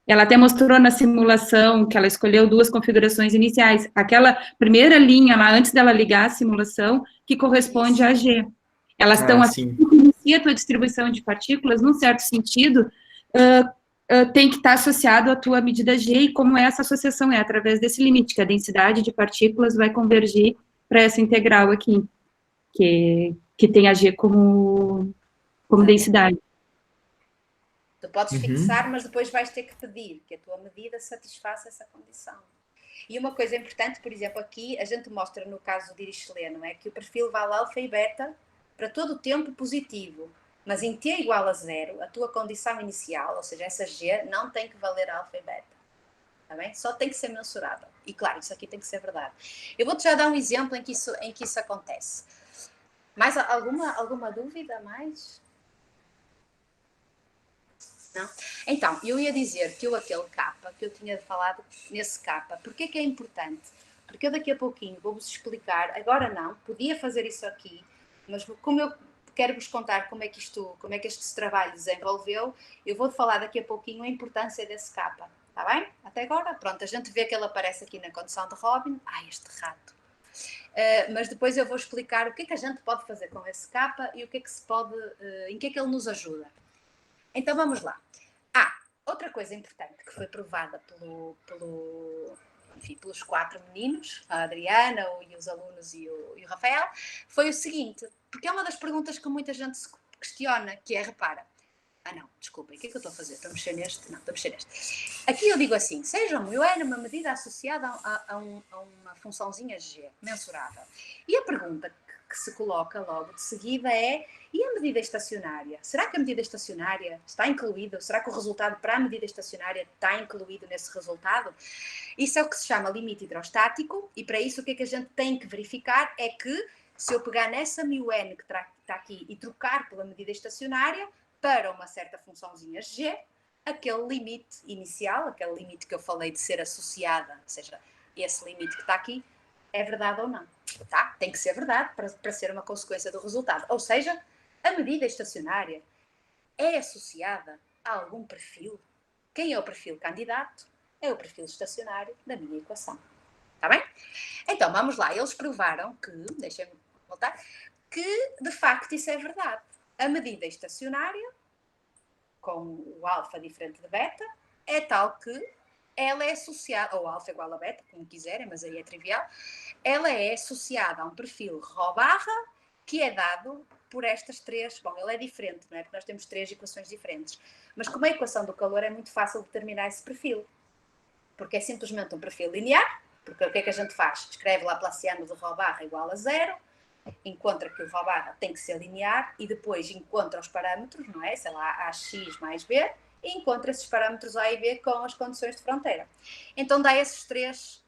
Ela até mostrou na simulação que ela escolheu 2 configurações iniciais. Aquela primeira linha lá, antes dela ligar a simulação, que corresponde à G. Elas estão assim, que inicia a tua distribuição de partículas, num certo sentido, tem que estar associado à tua medida G, e como essa associação é através desse limite, que a densidade de partículas vai convergir para essa integral aqui, que tem a G como densidade. Tu podes fixar, mas depois vais ter que pedir que a tua medida satisfaça essa condição. E uma coisa importante, por exemplo, aqui a gente mostra no caso do Dirichlet, não é? Que o perfil vale alfa e beta para todo o tempo positivo. Mas em t igual a 0, a tua condição inicial, ou seja, essa G, não tem que valer alfa e beta. Tá bem? Só tem que ser mensurável. E claro, isso aqui tem que ser verdade. Eu vou-te já dar um exemplo em que isso acontece. Mais alguma dúvida mais? Não? Então, eu ia dizer que aquele capa, que eu tinha falado nesse capa, porquê que é importante? Porque eu daqui a pouquinho vou-vos explicar, agora não, podia fazer isso aqui, mas como eu quero-vos contar como é que este trabalho desenvolveu, eu vou falar daqui a pouquinho a importância desse capa, está bem? Até agora, pronto, a gente vê que ele aparece aqui na condição de Robin, este rato. Mas depois eu vou explicar o que é que a gente pode fazer com esse capa e o que é que se pode, em que é que ele nos ajuda. Então vamos lá. Outra coisa importante que foi provada pelos 4 meninos, a Adriana, e os alunos e o Rafael, foi o seguinte, porque é uma das perguntas que muita gente se questiona, que é, repara, não, desculpem, o que é que eu estou a fazer? Estou a mexer neste? Não, estou a mexer neste. Aqui eu digo assim, seja um μn uma medida associada a uma funçãozinha G, mensurável. E a pergunta que se coloca logo de seguida é, e a medida estacionária? Será que a medida estacionária está incluída? Será que o resultado para a medida estacionária está incluído nesse resultado? Isso é o que se chama limite hidrostático, e para isso o que é que a gente tem que verificar é que, se eu pegar nessa μn que está aqui e trocar pela medida estacionária, para uma certa funçãozinha G, aquele limite inicial, aquele limite que eu falei de ser associada, ou seja, esse limite que está aqui, é verdade ou não, tá? Tem que ser verdade para ser uma consequência do resultado. Ou seja, a medida estacionária é associada a algum perfil. Quem é o perfil candidato? É o perfil estacionário da minha equação. Está bem? Então, vamos lá. Eles provaram que, deixem-me voltar, que de facto isso é verdade. A medida estacionária, com o alfa diferente de beta, é tal que ela é associada, ou alfa igual a beta, como quiserem, mas aí é trivial, ela é associada a um perfil ρ barra, que é dado por estas 3, ele é diferente, não é? Porque nós temos 3 equações diferentes. Mas como a equação do calor é muito fácil determinar esse perfil, porque é simplesmente um perfil linear, porque o que é que a gente faz? Escreve Laplaciano de ρ barra igual a 0, encontra que o ρ barra tem que ser linear e depois encontra os parâmetros, não é? Sei lá, AX mais B, e encontra esses parâmetros A e B com as condições de fronteira. Então dá esses três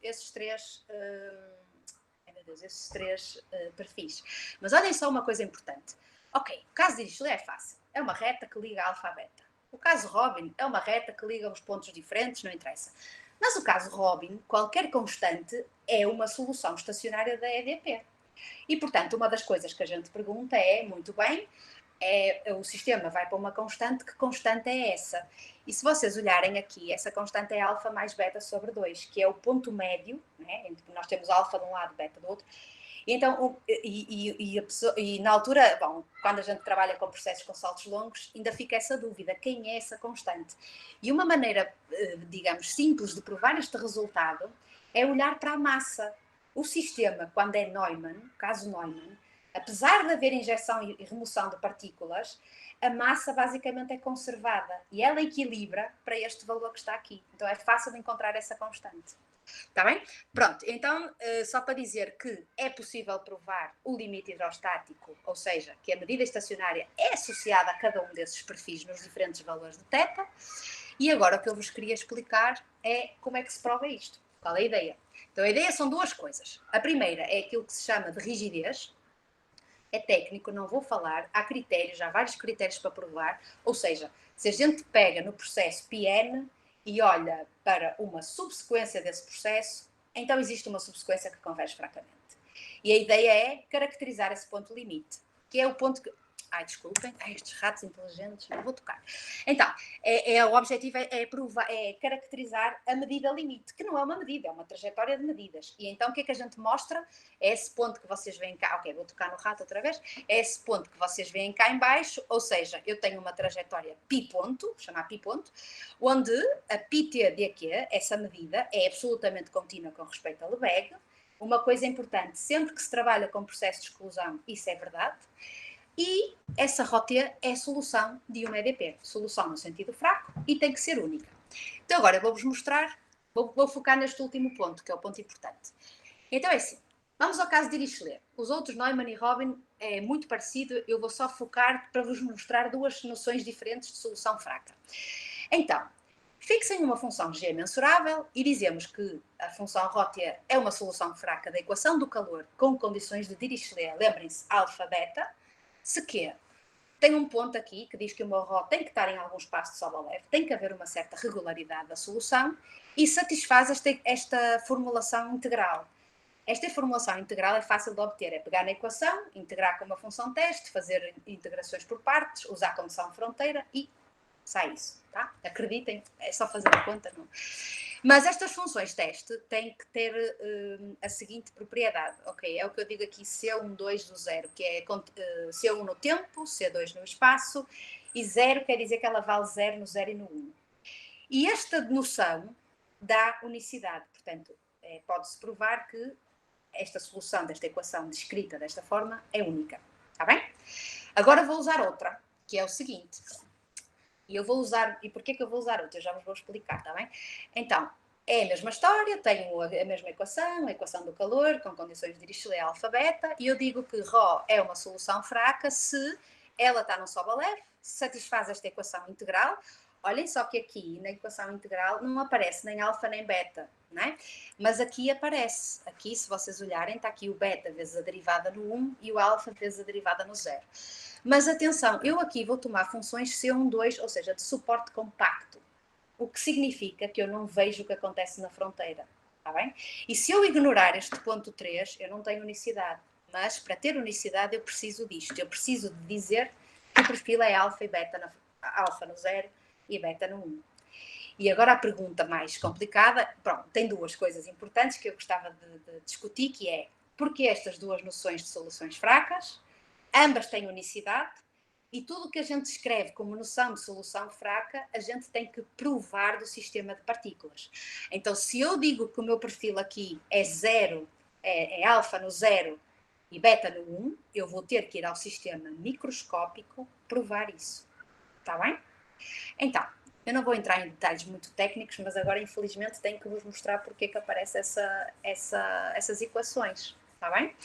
perfis. Mas olhem só uma coisa importante. Ok, o caso de Dirichlet é fácil. É uma reta que liga alfa a beta. O caso Robin é uma reta que liga os pontos diferentes, não interessa. Mas o caso Robin, qualquer constante é uma solução estacionária da EDP. E, portanto, uma das coisas que a gente pergunta é, muito bem, o sistema vai para uma constante, que constante é essa? E se vocês olharem aqui, essa constante é alfa mais beta sobre 2, que é o ponto médio, né? Nós temos alfa de um lado, beta do outro. E então, e na altura, bom, quando a gente trabalha com processos com saltos longos, ainda fica essa dúvida, quem é essa constante? E uma maneira, digamos, simples de provar este resultado é olhar para a massa. O sistema, quando é Neumann, caso Neumann, apesar de haver injeção e remoção de partículas, a massa basicamente é conservada e ela equilibra para este valor que está aqui. Então é fácil de encontrar essa constante. Está bem? Pronto, então, só para dizer que é possível provar o limite hidrostático, ou seja, que a medida estacionária é associada a cada um desses perfis nos diferentes valores de θ. E agora o que eu vos queria explicar é como é que se prova isto. Qual é a ideia? Então a ideia são duas coisas. A primeira é aquilo que se chama de rigidez. É técnico, não vou falar, há critérios, há vários critérios para provar, ou seja, se a gente pega no processo PN e olha para uma subsequência desse processo, então existe uma subsequência que converge fracamente. E a ideia é caracterizar esse ponto limite, que é o ponto que... Ai, desculpem, estes ratos inteligentes, não vou tocar. Então, o objetivo é caracterizar a medida limite, que não é uma medida, é uma trajetória de medidas. E então o que é que a gente mostra? É esse ponto que vocês veem cá, ok, vou tocar no rato outra vez, é esse ponto que vocês veem cá em baixo, ou seja, eu tenho uma trajetória pi-ponto, chamar pi-ponto, onde a pt de aqui, essa medida, é absolutamente contínua com respeito a Lebesgue. Uma coisa importante, sempre que se trabalha com processo de exclusão, isso é verdade. E essa rotê é a solução de uma EDP, solução no sentido fraco e tem que ser única. Então agora eu vou-vos mostrar, vou focar neste último ponto, que é o ponto importante. Então é assim, vamos ao caso de Dirichlet. Os outros, Neumann e Robin, é muito parecido, eu vou só focar para vos mostrar duas noções diferentes de solução fraca. Então, fixem uma função G mensurável e dizemos que a função rotê é uma solução fraca da equação do calor com condições de Dirichlet, lembrem-se, alfa, beta, se que tem um ponto aqui que diz que o meu rho tem que estar em algum espaço de Sobolev, tem que haver uma certa regularidade da solução e satisfaz esta formulação integral. Esta formulação integral é fácil de obter, é pegar na equação, integrar com uma função teste, fazer integrações por partes, usar a condição de fronteira e sai isso, tá? Acreditem, é só fazer a conta, não. Mas estas funções teste têm que ter a seguinte propriedade, ok? É o que eu digo aqui, C1, 2 do zero, que é C1 no tempo, C2 no espaço, e zero quer dizer que ela vale 0 no 0 e no 1. E esta noção dá unicidade, portanto, pode-se provar que esta solução desta equação descrita desta forma é única, está bem? Agora vou usar outra, que é o seguinte... E eu vou usar, e porquê que eu vou usar outra? Eu já vos vou explicar, está bem? Então, é a mesma história, tenho a mesma equação, a equação do calor, com condições de Dirichlet alfa beta, e eu digo que ρ é uma solução fraca se ela está no Sobolev, satisfaz esta equação integral. Olhem só que aqui, na equação integral, não aparece nem alfa nem beta, não é? Mas aqui aparece, aqui, se vocês olharem, está aqui o beta vezes a derivada no 1 e o alfa vezes a derivada no 0. Mas atenção, eu aqui vou tomar funções C1, 2, ou seja, de suporte compacto, o que significa que eu não vejo o que acontece na fronteira, está bem? E se eu ignorar este ponto 3, eu não tenho unicidade, mas para ter unicidade eu preciso disto, eu preciso de dizer que o perfil é alfa e beta, alfa no 0 e beta no 1. E agora a pergunta mais complicada, pronto, tem duas coisas importantes que eu gostava de discutir, que é, porquê estas duas noções de soluções fracas? Ambas têm unicidade e tudo o que a gente escreve como noção de solução fraca, a gente tem que provar do sistema de partículas. Então, se eu digo que o meu perfil aqui é 0, é alfa no 0 e beta no 1, eu vou ter que ir ao sistema microscópico provar isso. Está bem? Então, eu não vou entrar em detalhes muito técnicos, mas agora, infelizmente, tenho que vos mostrar porque é que aparecem essas equações. Está bem?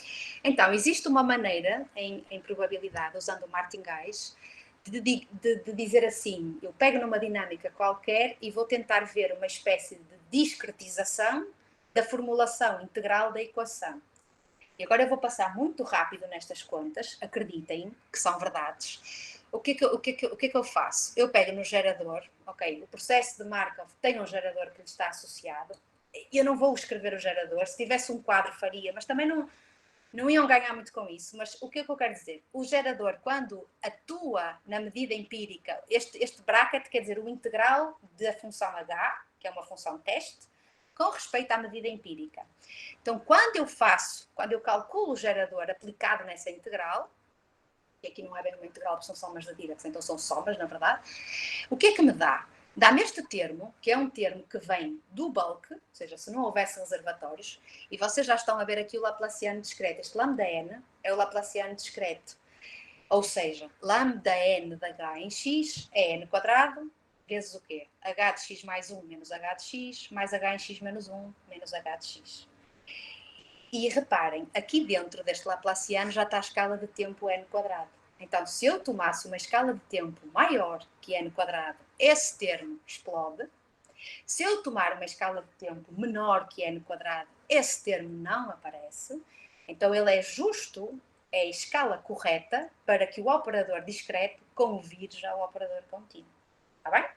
Então, existe uma maneira em probabilidade, usando o martingale, de dizer assim, eu pego numa dinâmica qualquer e vou tentar ver uma espécie de discretização da formulação integral da equação. E agora eu vou passar muito rápido nestas contas, acreditem que são verdades. o que é que eu faço? Eu pego no gerador, ok, o processo de Markov tem um gerador que lhe está associado, eu não vou escrever o gerador, se tivesse um quadro faria, mas também não iam ganhar muito com isso. Mas o que é que eu quero dizer? O gerador, quando atua na medida empírica, este bracket quer dizer o integral da função h, que é uma função teste, com respeito à medida empírica. Então, quando eu calculo o gerador aplicado nessa integral, que aqui não é bem uma integral, porque são somas de Dirac, então são somas, na verdade, o que é que me dá? Dá-me este termo, que é um termo que vem do bulk, ou seja, se não houvesse reservatórios, e vocês já estão a ver aqui o Laplaciano discreto. Este lambda n é o Laplaciano discreto. Ou seja, lambda n de h em x é n quadrado, vezes o quê? H de x mais 1 menos H de x, mais H em x menos 1 menos H de x. E reparem, aqui dentro deste Laplaciano já está a escala de tempo n quadrado. Então, se eu tomasse uma escala de tempo maior que n quadrado, esse termo explode. Se eu tomar uma escala de tempo menor que n quadrado, esse termo não aparece. Então, ele é justo, é a escala correta para que o operador discreto convirja ao operador contínuo. Está bem?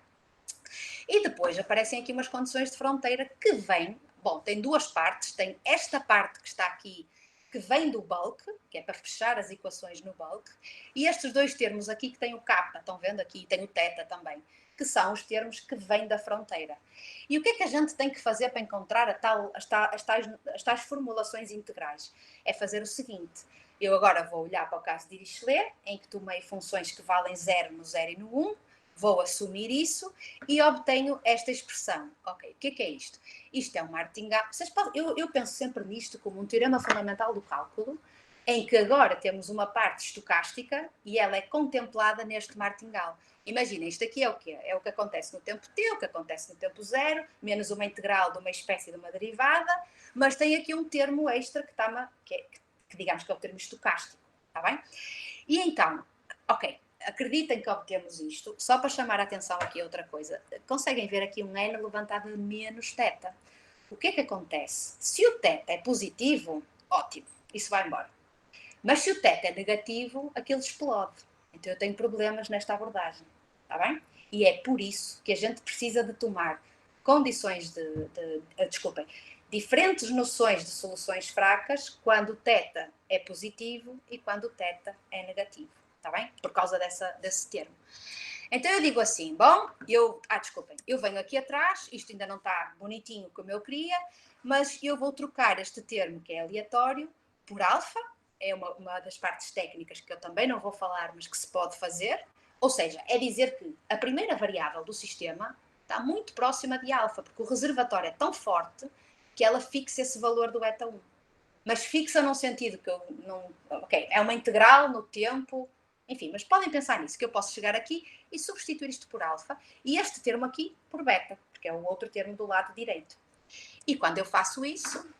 E depois aparecem aqui umas condições de fronteira que vêm, bom, tem duas partes, tem esta parte que está aqui, que vem do bulk, que é para fechar as equações no bulk, e estes dois termos aqui que tem o kappa, estão vendo aqui, tem o θ também, que são os termos que vêm da fronteira. E o que é que a gente tem que fazer para encontrar as tais formulações integrais? É fazer o seguinte, eu agora vou olhar para o caso de Dirichlet, em que tomei funções que valem 0 no 0 e no 1, vou assumir isso e obtenho esta expressão. Ok, o que é isto? Isto é um martingale. Eu penso sempre nisto como um teorema fundamental do cálculo, em que agora temos uma parte estocástica e ela é contemplada neste martingale. Imaginem, isto aqui é o quê? É o que acontece no tempo t, o que acontece no tempo zero, menos uma integral de uma espécie de uma derivada, mas tem aqui um termo extra que digamos que é o termo estocástico. Está bem? E então, ok, acreditem que obtemos isto, só para chamar a atenção aqui a outra coisa, conseguem ver aqui um n levantado a menos θ. O que é que acontece? Se o θ é positivo, ótimo, isso vai embora. Mas se o θ é negativo, aquilo explode. Então eu tenho problemas nesta abordagem, está bem? E é por isso que a gente precisa de tomar condições desculpem, diferentes noções de soluções fracas quando o θ é positivo e quando o θ é negativo. Está bem? Por causa desse termo. Então eu digo assim, bom, eu venho aqui atrás, isto ainda não está bonitinho como eu queria, mas eu vou trocar este termo que é aleatório por alfa, é uma das partes técnicas que eu também não vou falar, mas que se pode fazer, ou seja, é dizer que a primeira variável do sistema está muito próxima de alfa, porque o reservatório é tão forte que ela fixa esse valor do eta1. Mas fixa num sentido que eu não... Ok, é uma integral no tempo... Enfim, mas podem pensar nisso, que eu posso chegar aqui e substituir isto por alfa e este termo aqui por beta, porque é o outro termo do lado direito. E quando eu faço isso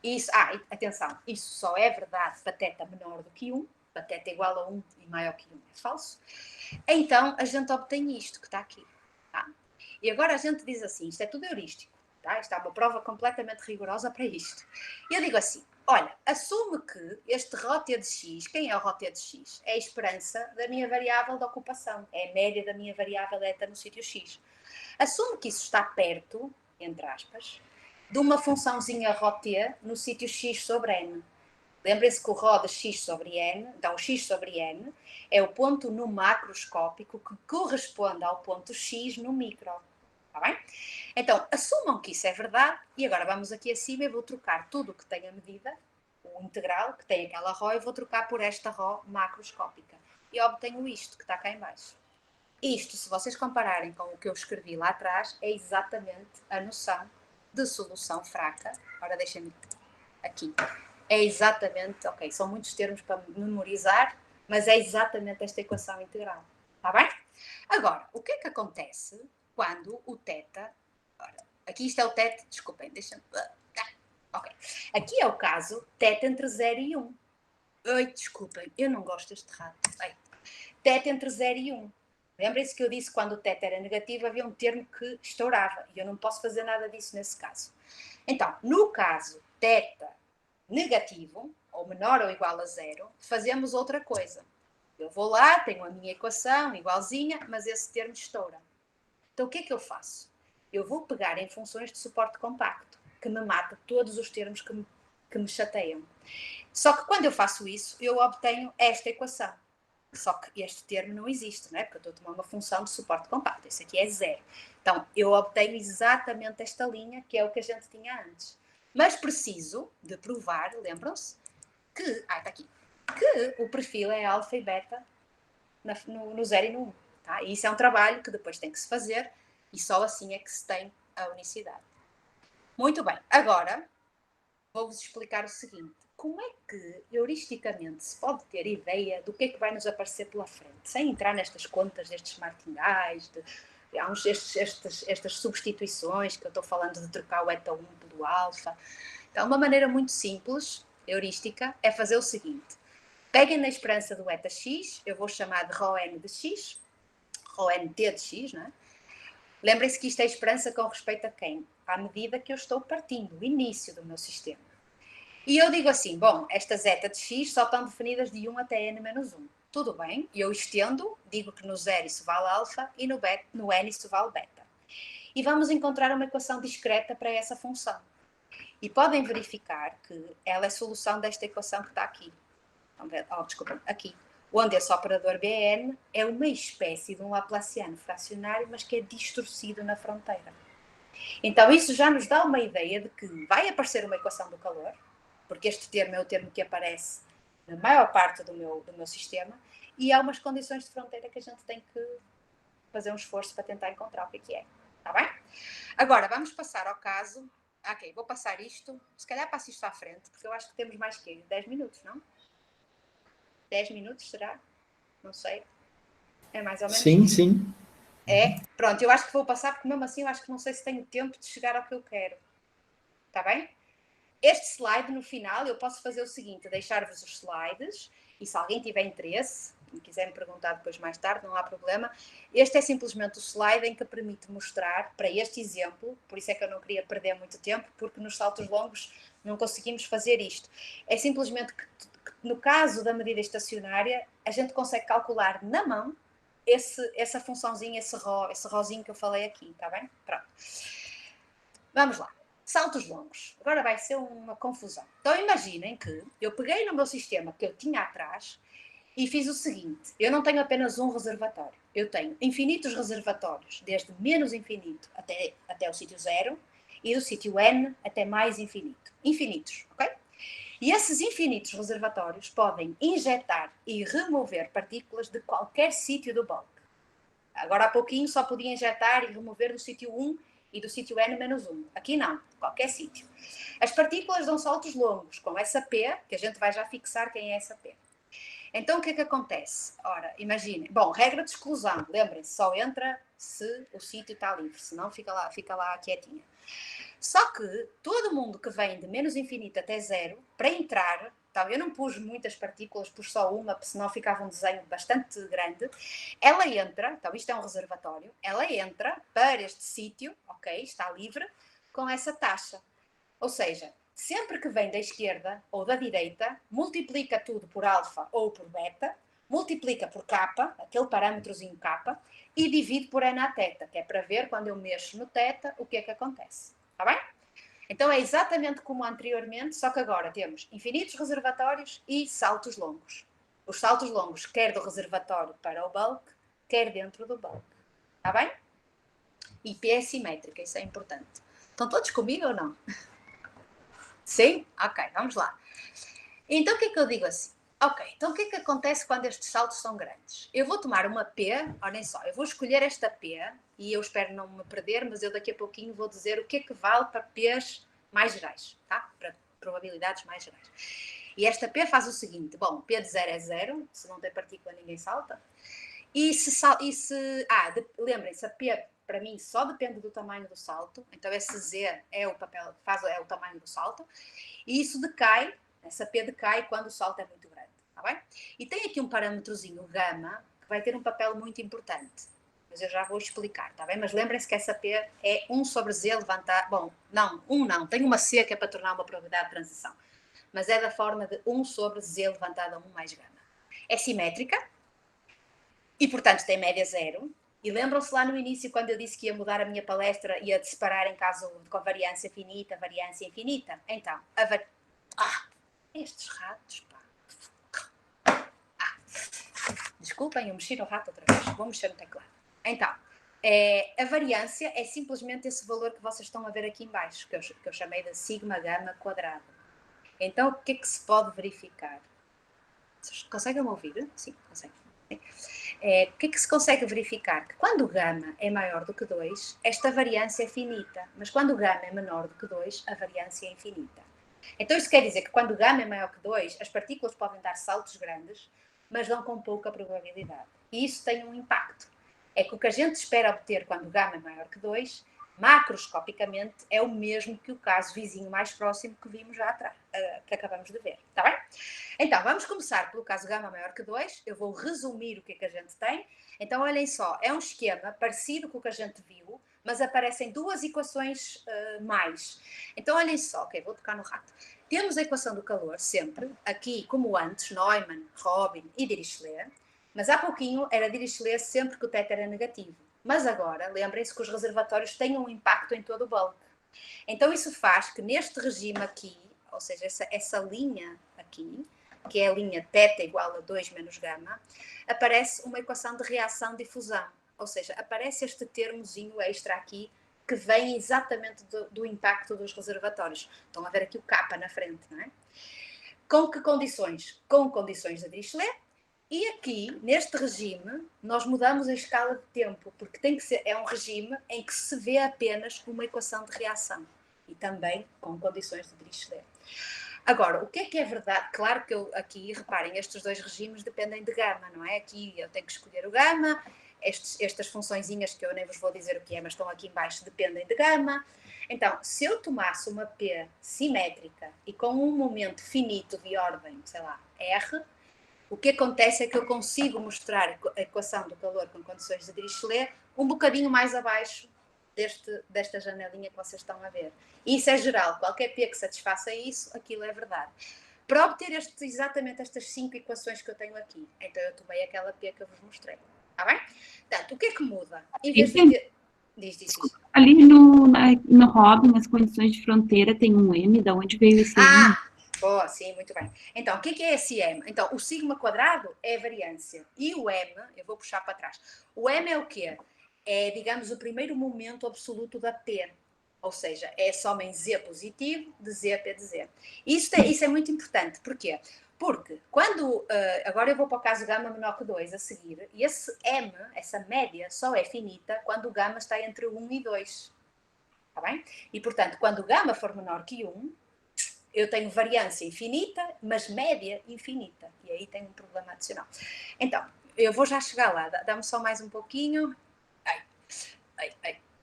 atenção, isso só é verdade para θ menor do que 1, para θ igual a 1 e maior que 1 é falso, então a gente obtém isto que está aqui. Tá? E agora a gente diz assim, isto é tudo heurístico, tá? Isto é uma prova completamente rigorosa para isto. E eu digo assim, olha, assume que este ρt de x, quem é o ρt de x? É a esperança da minha variável de ocupação, é a média da minha variável eta no sítio x. Assume que isso está perto, entre aspas, de uma funçãozinha ρt no sítio x sobre n. Lembrem-se que o ρ de x sobre n, então o x sobre n, é o ponto no macroscópico que corresponde ao ponto x no micro. Está bem? Então, assumam que isso é verdade e agora vamos aqui acima e vou trocar tudo o que tem a medida, o integral, que tem aquela ρ, e vou trocar por esta ρ macroscópica. E obtenho isto que está cá em baixo. Isto, se vocês compararem com o que eu escrevi lá atrás, é exatamente a noção de solução fraca. Ora, deixem-me aqui. É exatamente, ok, são muitos termos para memorizar, mas é exatamente esta equação integral. Está bem? Agora, o que é que acontece quando o θ... Ora, aqui isto é o θ, desculpem, deixa-me... Ok. Aqui é o caso θ entre 0 e 1. Ai, desculpem, eu não gosto deste rato. θ entre 0 e 1. Lembrem-se que eu disse que quando o θ era negativo havia um termo que estourava e eu não posso fazer nada disso nesse caso. Então, no caso θ negativo, ou menor ou igual a 0, fazemos outra coisa. Eu vou lá, tenho a minha equação igualzinha, mas esse termo estoura. Então o que é que eu faço? Eu vou pegar em funções de suporte compacto, que me mata todos os termos que me chateiam. Só que quando eu faço isso, eu obtenho esta equação. Só que este termo não existe, não é? Porque eu estou a tomar uma função de suporte compacto. Esse aqui é 0. Então, eu obtenho exatamente esta linha, que é o que a gente tinha antes. Mas preciso de provar, lembram-se, que, está aqui, que o perfil é alfa e beta no 0 e no 1. Tá? E isso é um trabalho que depois tem que se fazer e só assim é que se tem a unicidade. Muito bem. Agora, vou-vos explicar o seguinte. Como é que, heuristicamente, se pode ter ideia do que é que vai nos aparecer pela frente? Sem entrar nestas contas destes martingais, estas substituições que eu estou falando de trocar o eta 1 pelo alfa. Então, uma maneira muito simples, heurística, é fazer o seguinte. Peguem na esperança do eta x, eu vou chamar de ρn de x, ρnt de x, não é? Lembrem-se que isto é esperança com respeito a quem? À medida que eu estou partindo, o início do meu sistema. E eu digo assim, bom, estas zeta de x só estão definidas de 1 até n-1. Tudo bem, e eu estendo, digo que no 0 isso vale alfa e no n isso vale beta. E vamos encontrar uma equação discreta para essa função. E podem verificar que ela é solução desta equação que está aqui. Desculpa, aqui. Onde esse operador Bn é uma espécie de um laplaciano fracionário, mas que é distorcido na fronteira. Então isso já nos dá uma ideia de que vai aparecer uma equação do calor, porque este termo é o termo que aparece na maior parte do meu sistema, e há umas condições de fronteira que a gente tem que fazer um esforço para tentar encontrar o que é. Está bem? Agora, vamos passar ao caso. Ok, vou passar isto. Se calhar passo isto à frente, porque eu acho que temos mais que 10 minutos, não? 10 minutos, será? Não sei. É mais ou menos? Sim, sim. É? Pronto, eu acho que vou passar, porque mesmo assim eu acho que não sei se tenho tempo de chegar ao que eu quero. Está bem? Este slide, no final, eu posso fazer o seguinte, deixar-vos os slides, e se alguém tiver interesse, e quiser me perguntar depois mais tarde, não há problema, este é simplesmente o slide em que permite mostrar, para este exemplo, por isso é que eu não queria perder muito tempo, porque nos saltos longos não conseguimos fazer isto. É simplesmente que no caso da medida estacionária, a gente consegue calcular na mão essa funçãozinha, esse rozinho que eu falei aqui, está bem? Pronto. Vamos lá. Saltos longos. Agora vai ser uma confusão. Então imaginem que eu peguei no meu sistema que eu tinha atrás e fiz o seguinte. Eu não tenho apenas um reservatório. Eu tenho infinitos reservatórios, desde menos infinito até o sítio 0 e do sítio n até mais infinito. Infinitos, ok? E esses infinitos reservatórios podem injetar e remover partículas de qualquer sítio do bulk. Agora há pouquinho só podia injetar e remover do sítio 1 e do sítio n-1. Aqui não, qualquer sítio. As partículas dão saltos longos, com essa P, que a gente vai já fixar quem é essa P. Então o que é que acontece? Ora, imaginem. Bom, regra de exclusão, lembrem-se, só entra se o sítio está livre, senão fica lá quietinha. Só que todo mundo que vem de menos infinito até 0, para entrar, tá, eu não pus muitas partículas, pus só uma, porque senão ficava um desenho bastante grande, ela entra, então isto é um reservatório, ela entra para este sítio, ok, está livre, com essa taxa. Ou seja, sempre que vem da esquerda ou da direita, multiplica tudo por alfa ou por beta, multiplica por kappa, aquele parâmetrozinho kappa, e divide por n a θ, que é para ver quando eu mexo no θ o que é que acontece. Está bem? Então é exatamente como anteriormente, só que agora temos infinitos reservatórios e saltos longos. Os saltos longos, quer do reservatório para o bulk, quer dentro do bulk. Está bem? E P é simétrica, isso é importante. Estão todos comigo ou não? Sim? Ok, vamos lá. Então o que é que eu digo assim? Ok, então o que é que acontece quando estes saltos são grandes? Eu vou tomar uma P, olhem só, eu vou escolher esta P, e eu espero não me perder, mas eu daqui a pouquinho vou dizer o que é que vale para P's mais gerais, tá? Para probabilidades mais gerais. E esta P faz o seguinte, bom, P de 0 é 0, se não tem partícula ninguém salta, lembrem-se, a P para mim só depende do tamanho do salto, então esse Z é o tamanho do salto, e isso decai, essa P decai quando o salto é muito grande, tá bem? E tem aqui um parâmetrozinho, gama, que vai ter um papel muito importante, mas eu já vou explicar, tá bem? Mas lembrem-se que essa P é 1 sobre Z levantado, bom, não, tem uma C que é para tornar uma probabilidade de transição, mas é da forma de 1 sobre Z levantado a 1 mais gama. É simétrica, e, portanto, tem média zero. E lembram-se lá no início, quando eu disse que ia mudar a minha palestra e ia separar em caso com variância finita, variância infinita? Então, estes ratos, pá. Desculpem, eu mexi no rato outra vez. Vou mexer no teclado. Então, a variância é simplesmente esse valor que vocês estão a ver aqui em baixo, que eu chamei de sigma gama quadrado. Então, o que é que se pode verificar? Vocês conseguem me ouvir? Sim, conseguem. O que é que se consegue verificar? Que quando γ é maior do que 2, esta variância é finita, mas quando γ é menor do que 2, a variância é infinita. Então isso quer dizer que quando γ é maior que 2, as partículas podem dar saltos grandes, mas dão com pouca probabilidade. E isso tem um impacto. É que o que a gente espera obter quando γ é maior que 2, macroscopicamente, é o mesmo que o caso vizinho mais próximo que vimos já atrás, que acabamos de ver. Está bem? Então, vamos começar pelo caso γ maior que 2. Eu vou resumir o que é que a gente tem. Então, olhem só, é um esquema parecido com o que a gente viu, mas aparecem duas equações mais. Então, olhem só, ok, vou tocar no rato. Temos a equação do calor sempre, aqui como antes, Neumann, Robin e Dirichlet, mas há pouquinho era Dirichlet sempre que o θ era negativo. Mas agora, lembrem-se que os reservatórios têm um impacto em todo o bulk. Então, isso faz que neste regime aqui, ou seja, essa linha aqui, que é a linha θ igual a 2 menos γ, aparece uma equação de reação-difusão. Ou seja, aparece este termozinho extra aqui, que vem exatamente do impacto dos reservatórios. Estão a ver aqui o K na frente, não é? Com que condições? Com condições de Dirichlet. E aqui, neste regime, nós mudamos a escala de tempo, porque tem que ser, é um regime em que se vê apenas uma equação de reação. E também com condições de Dirichlet. Agora, o que é verdade? Claro que eu aqui, reparem, estes dois regimes dependem de gama, não é? Aqui eu tenho que escolher o gama, estas funçõezinhas que eu nem vos vou dizer o que é, mas estão aqui em baixo, dependem de gama. Então, se eu tomasse uma P simétrica e com um momento finito de ordem, sei lá, R, o que acontece é que eu consigo mostrar a equação do calor com condições de Dirichlet um bocadinho mais abaixo desta janelinha que vocês estão a ver. E isso é geral, qualquer P que satisfaça isso, aquilo é verdade. Para obter exatamente estas 5 equações que eu tenho aqui, então eu tomei aquela P que eu vos mostrei. Está bem? Portanto, o que é que muda? Em vez de ter... Diz. Ali no Robin, nas condições de fronteira, tem um M, da onde veio esse M? Boa, sim, muito bem. Então, o que é esse M? Então, o sigma quadrado é a variância. E o M, eu vou puxar para trás. O M é o quê? É, digamos, o primeiro momento absoluto da P. Ou seja, é a soma em Z positivo de Z P de Z. Isso é muito importante. Porquê? Porque quando... agora eu vou para o caso γ menor que 2 a seguir. E esse M, essa média, só é finita quando o γ está entre 1 e 2. Está bem? E, portanto, quando o γ for menor que 1... eu tenho variância infinita, mas média infinita. E aí tem um problema adicional. Então, eu vou já chegar lá. Dá-me só mais um pouquinho.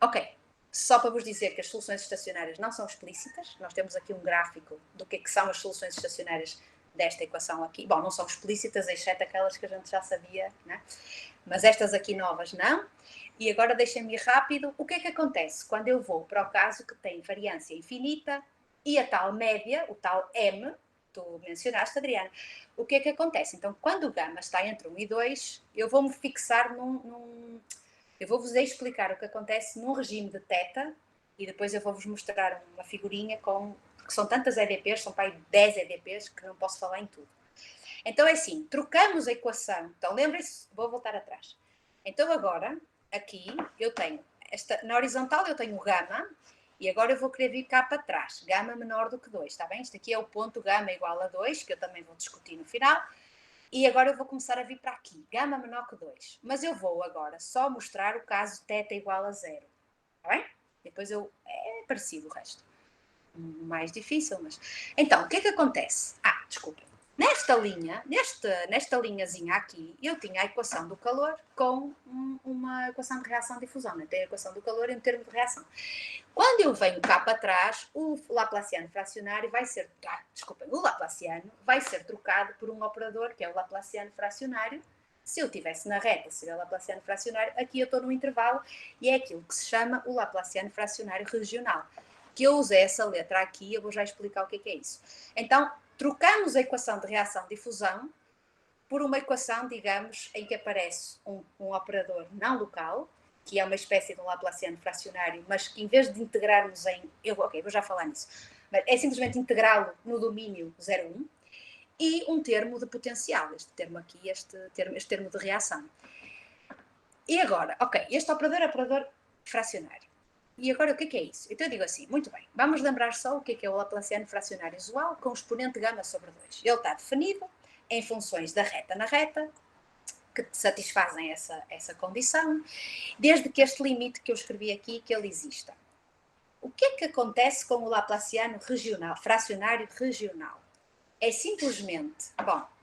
Ok. Só para vos dizer que as soluções estacionárias não são explícitas. Nós temos aqui um gráfico do que são as soluções estacionárias desta equação aqui. Bom, não são explícitas, exceto aquelas que a gente já sabia, né? Mas estas aqui novas não. E agora deixem-me ir rápido. O que é que acontece quando eu vou para o caso que tem variância infinita e a tal média, o tal M, tu mencionaste, Adriana, o que é que acontece? Então, quando o γ está entre 1 e 2, eu vou-me fixar eu vou-vos explicar o que acontece num regime de θ, e depois eu vou-vos mostrar uma figurinha que são tantas EDPs, são para aí 10 EDPs, que não posso falar em tudo. Então, é assim, trocamos a equação. Então, lembrem-se, vou voltar atrás. Então, agora, aqui, eu tenho, na horizontal eu tenho o γ, e agora eu vou querer vir cá para trás, γ menor do que 2, está bem? Este aqui é o ponto γ igual a 2, que eu também vou discutir no final. E agora eu vou começar a vir para aqui, γ menor que 2. Mas eu vou agora só mostrar o caso θ igual a 0, está bem? Depois é parecido o resto. Mais difícil, mas... Então, o que é que acontece? Desculpem. Nesta linhazinha aqui, eu tinha a equação do calor com uma equação de reação-difusão, né? Tem a equação do calor em termos de reação. Quando eu venho cá para trás, o Laplaciano fracionário vai ser... o Laplaciano vai ser trocado por um operador, que é o Laplaciano fracionário. Se eu estivesse na reta, seria o Laplaciano fracionário. Aqui eu estou no intervalo e é aquilo que se chama o Laplaciano fracionário regional. Que eu usei essa letra aqui, eu vou já explicar o que é isso. Então, trocamos a equação de reação-difusão por uma equação, digamos, em que aparece um operador não local, que é uma espécie de um Laplaciano fracionário, mas que em vez de integrarmos em... vou já falar nisso. Mas é simplesmente integrá-lo no domínio 0,1 e um termo de potencial, este termo aqui, este termo de reação. E agora, este operador é operador fracionário. E agora o que é isso? Então eu digo assim, muito bem, vamos lembrar só o que é o Laplaciano fracionário usual com o exponente gama sobre 2. Ele está definido em funções da reta na reta, que satisfazem essa condição, desde que este limite que eu escrevi aqui, que ele exista. O que é que acontece com o Laplaciano regional, fracionário regional? É simplesmente,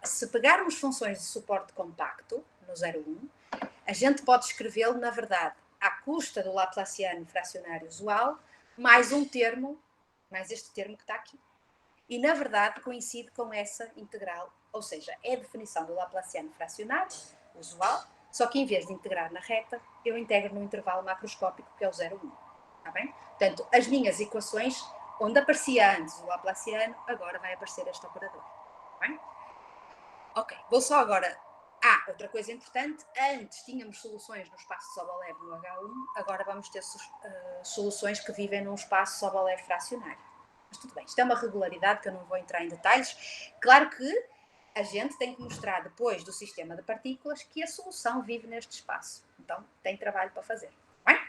se pegarmos funções de suporte compacto, no 0,1, a gente pode escrevê-lo, na verdade, à custa do Laplaciano fracionário usual, mais um termo, mais este termo que está aqui. E, na verdade, coincide com essa integral, ou seja, é a definição do Laplaciano fracionário usual, só que em vez de integrar na reta, eu integro no intervalo macroscópico, que é o 0,1. Está bem? Portanto, as minhas equações, onde aparecia antes o Laplaciano, agora vai aparecer este operador. Está bem? Vou só agora... outra coisa importante, antes tínhamos soluções no espaço Sobolev no H1, agora vamos ter soluções que vivem num espaço Sobolev fracionário. Mas tudo bem, isto é uma regularidade que eu não vou entrar em detalhes. Claro que a gente tem que mostrar depois do sistema de partículas que a solução vive neste espaço. Então, tem trabalho para fazer. Não é?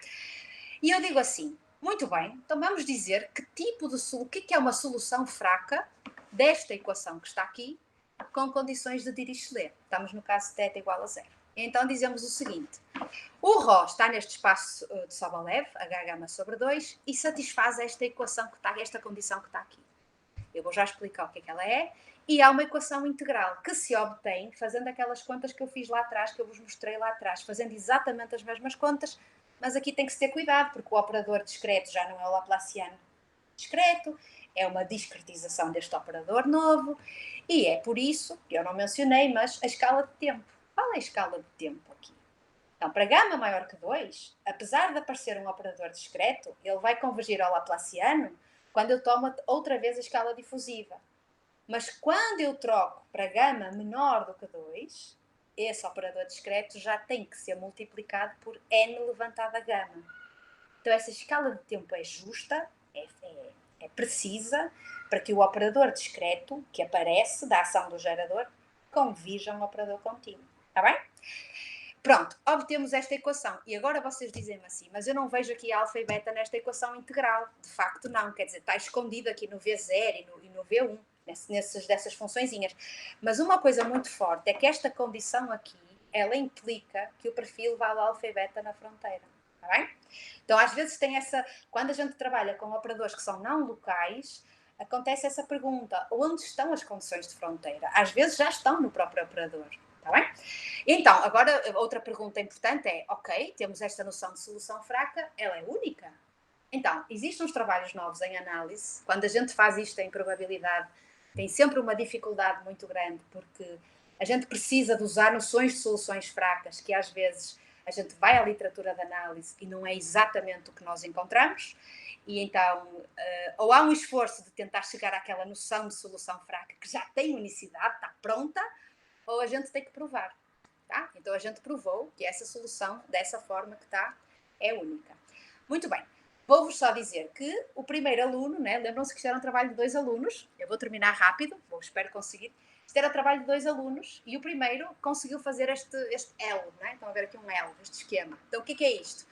E eu digo assim, muito bem, então vamos dizer que tipo de o que é uma solução fraca desta equação que está aqui, com condições de Dirichlet. Estamos no caso θ igual a 0. Então dizemos o seguinte, o ρ está neste espaço de Sobolev, H gama sobre 2, e satisfaz esta equação que está, esta condição que está aqui. Eu vou já explicar o que é que ela é, e há uma equação integral que se obtém fazendo aquelas contas que eu fiz lá atrás, que eu vos mostrei lá atrás, fazendo exatamente as mesmas contas, mas aqui tem que se ter cuidado, porque o operador discreto já não é o Laplaciano discreto, é uma discretização deste operador novo, e é por isso que eu não mencionei, mas a escala de tempo. Qual é a escala de tempo aqui? Então, para γ maior que 2, apesar de aparecer um operador discreto, ele vai convergir ao Laplaciano quando eu tomo outra vez a escala difusiva. Mas quando eu troco para γ menor do que 2, esse operador discreto já tem que ser multiplicado por n levantado a γ. Então, essa escala de tempo é justa, é precisa, para que o operador discreto, que aparece da ação do gerador, convirja um operador contínuo. Está bem? Pronto, obtemos esta equação. E agora vocês dizem-me assim, mas eu não vejo aqui alfa e beta nesta equação integral. De facto, não. Quer dizer, está escondido aqui no V0 e no V1, dessas funçõezinhas. Mas uma coisa muito forte é que esta condição aqui, ela implica que o perfil vale alfa e beta na fronteira. Está bem? Então, às vezes tem essa... Quando a gente trabalha com operadores que são não locais, acontece essa pergunta, onde estão as condições de fronteira? Às vezes já estão no próprio operador. Está bem? Então, agora, outra pergunta importante é, temos esta noção de solução fraca, ela é única? Então, existem uns trabalhos novos em análise, quando a gente faz isto em probabilidade, tem sempre uma dificuldade muito grande, porque a gente precisa de usar noções de soluções fracas, que às vezes a gente vai à literatura de análise e não é exatamente o que nós encontramos, e então, ou há um esforço de tentar chegar àquela noção de solução fraca que já tem unicidade, está pronta, ou a gente tem que provar, tá? Então a gente provou que essa solução, dessa forma que está, é única. Muito bem, vou-vos só dizer que o primeiro aluno, né, lembram-se que isto era um trabalho de 2 alunos, eu vou terminar rápido, espero conseguir, isto era um trabalho de 2 alunos, e o primeiro conseguiu fazer este L, né? Estão a ver aqui um L, este esquema. Então o que é isto?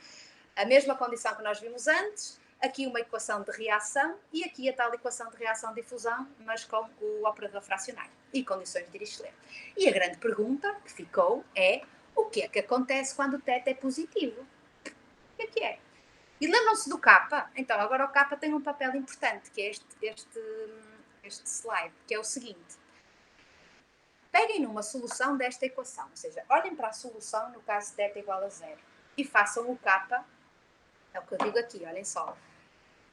A mesma condição que nós vimos antes, aqui uma equação de reação e aqui a tal equação de reação-difusão, mas com o operador fracionário e condições de Dirichlet. E a grande pergunta que ficou é o que é que acontece quando o θ é positivo? O que é que é? E lembram-se do kappa? Então, agora o kappa tem um papel importante, que é este slide, que é o seguinte. Peguem numa solução desta equação, ou seja, olhem para a solução no caso θ igual a 0 e façam o kappa, é o que eu digo aqui, olhem só.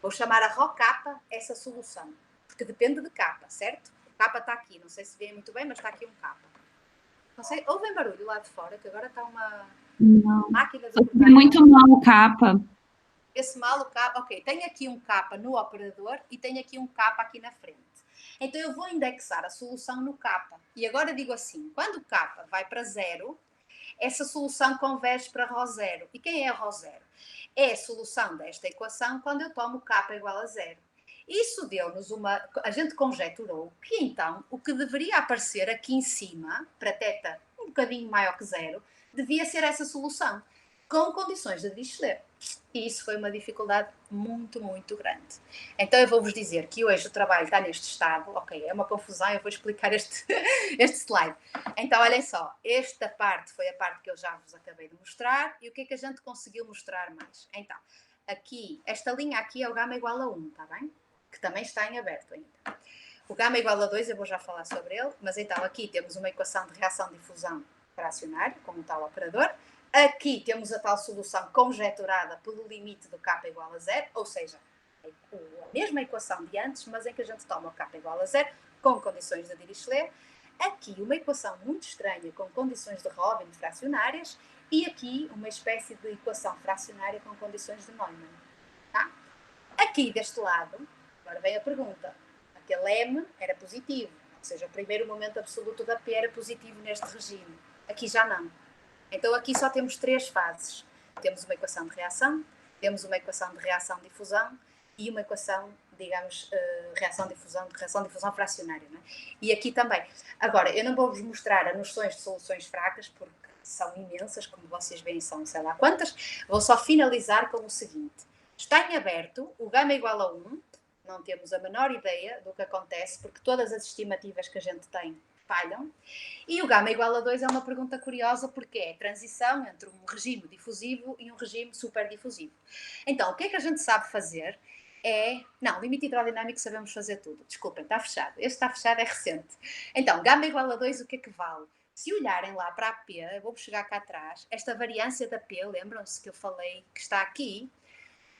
Vou chamar a ρ kappa essa solução, porque depende de kappa, certo? O kappa está aqui, não sei se veem muito bem, mas está aqui um kappa. Não sei, ouvem barulho lá de fora, que agora está uma máquina de cortar. Muito mal o kappa. Esse mal o kappa, tem aqui um kappa no operador e tem aqui um kappa aqui na frente. Então eu vou indexar a solução no K. E agora digo assim, quando o K vai para 0, essa solução converge para ρ0. E quem é ρ0? É a solução desta equação quando eu tomo K igual a 0. Isso deu-nos a gente conjeturou que então o que deveria aparecer aqui em cima, para θ um bocadinho maior que 0, devia ser essa solução, com condições de Dirichlet. E isso foi uma dificuldade muito, muito grande. Então eu vou-vos dizer que hoje o trabalho está neste estado, ok, é uma confusão, eu vou explicar este slide. Então olhem só, esta parte foi a parte que eu já vos acabei de mostrar, e o que é que a gente conseguiu mostrar mais? Então, aqui, esta linha aqui é o γ igual a 1, está bem? Que também está em aberto ainda. O γ igual a 2, eu vou já falar sobre ele, mas então aqui temos uma equação de reação-difusão fracionária, com o tal operador. Aqui temos a tal solução conjeturada pelo limite do K igual a 0, ou seja, a mesma equação de antes, mas em que a gente toma o K igual a 0, com condições de Dirichlet. Aqui uma equação muito estranha, com condições de Robin fracionárias, e aqui uma espécie de equação fracionária com condições de Neumann. Tá? Aqui deste lado, agora vem a pergunta, aquele M era positivo, ou seja, o primeiro momento absoluto da P era positivo neste regime. Aqui já não. Então aqui só temos 3 fases. Temos uma equação de reação, temos uma equação de reação-difusão e uma equação, digamos, reação-difusão fracionária. Não é? E aqui também. Agora, eu não vou-vos mostrar as noções de soluções fracas, porque são imensas, como vocês veem, são sei lá quantas. Vou só finalizar com o seguinte. Está em aberto, o γ igual a 1, não temos a menor ideia do que acontece, porque todas as estimativas que a gente tem falham. E o γ igual a 2 é uma pergunta curiosa, porque é a transição entre um regime difusivo e um regime superdifusivo. Então, o que é que a gente sabe fazer é... Não, limite hidrodinâmico sabemos fazer tudo. Desculpem, está fechado. Este está fechado, é recente. Então, γ igual a 2, o que é que vale? Se olharem lá para a P, eu vou chegar cá atrás, esta variância da P, lembram-se que eu falei que está aqui,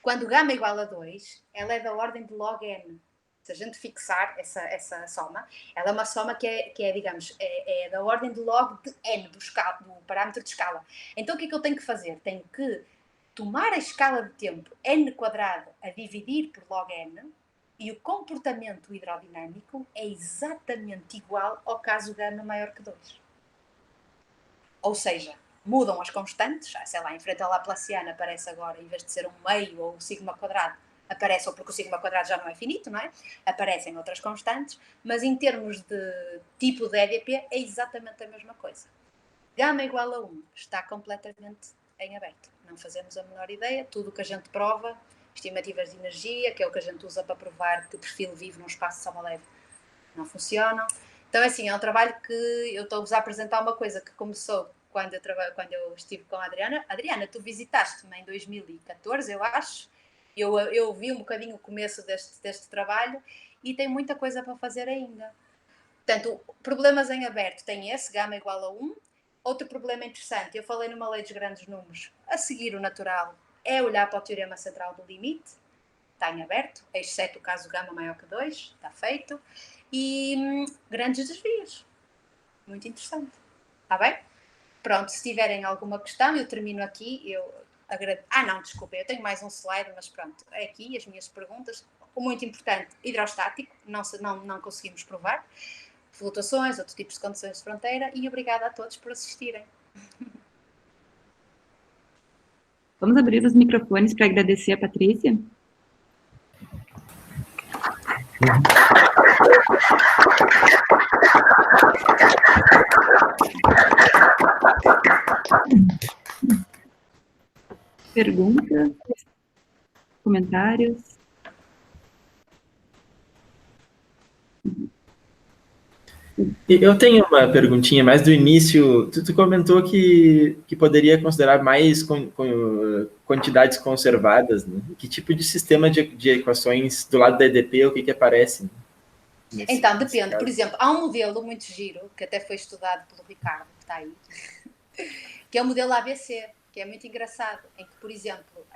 quando γ igual a 2, ela é da ordem de log n. Se a gente fixar essa soma, ela é uma soma que é digamos, é da ordem de log de n, do parâmetro de escala. Então o que é que eu tenho que fazer? Tenho que tomar a escala de tempo n quadrado a dividir por log n, e o comportamento hidrodinâmico é exatamente igual ao caso γ maior que 2. Ou seja, mudam as constantes, sei lá, em frente à Laplaciana aparece agora, em vez de ser um meio ou um sigma quadrado, aparece, ou porque o sigma quadrado já não é finito, não é? Aparecem outras constantes, mas em termos de tipo de EDP é exatamente a mesma coisa. γ igual a 1 está completamente em aberto. Não fazemos a menor ideia, tudo o que a gente prova, estimativas de energia, que é o que a gente usa para provar que o perfil vive num espaço de soma leve, não funcionam. Então, assim, é um trabalho que eu estou-vos a apresentar uma coisa que começou quando eu estive com a Adriana. Adriana, tu visitaste-me em 2014, eu acho. Eu vi um bocadinho o começo deste trabalho e tem muita coisa para fazer ainda. Portanto, problemas em aberto tem esse, γ igual a 1. Outro problema interessante, eu falei numa lei dos grandes números. A seguir o natural é olhar para o teorema central do limite. Está em aberto, exceto o caso γ maior que 2, está feito. E grandes desvios. Muito interessante. Está bem? Pronto, se tiverem alguma questão, eu termino aqui. Não, desculpem, eu tenho mais um slide, mas pronto, é aqui as minhas perguntas. O muito importante, hidrostático, não conseguimos provar. Flutuações, outros tipos de condições de fronteira, e obrigada a todos por assistirem. Vamos abrir os microfones para agradecer a Patrícia. Perguntas? Comentários? Eu tenho uma perguntinha mais do início. Tu comentou que poderia considerar mais quantidades conservadas, né? Que tipo de sistema de equações do lado da EDP, o que aparece? Então, depende. Por exemplo, há um modelo muito giro, que até foi estudado pelo Ricardo, que está aí, que é o modelo ABC, que é muito engraçado, em que, por exemplo,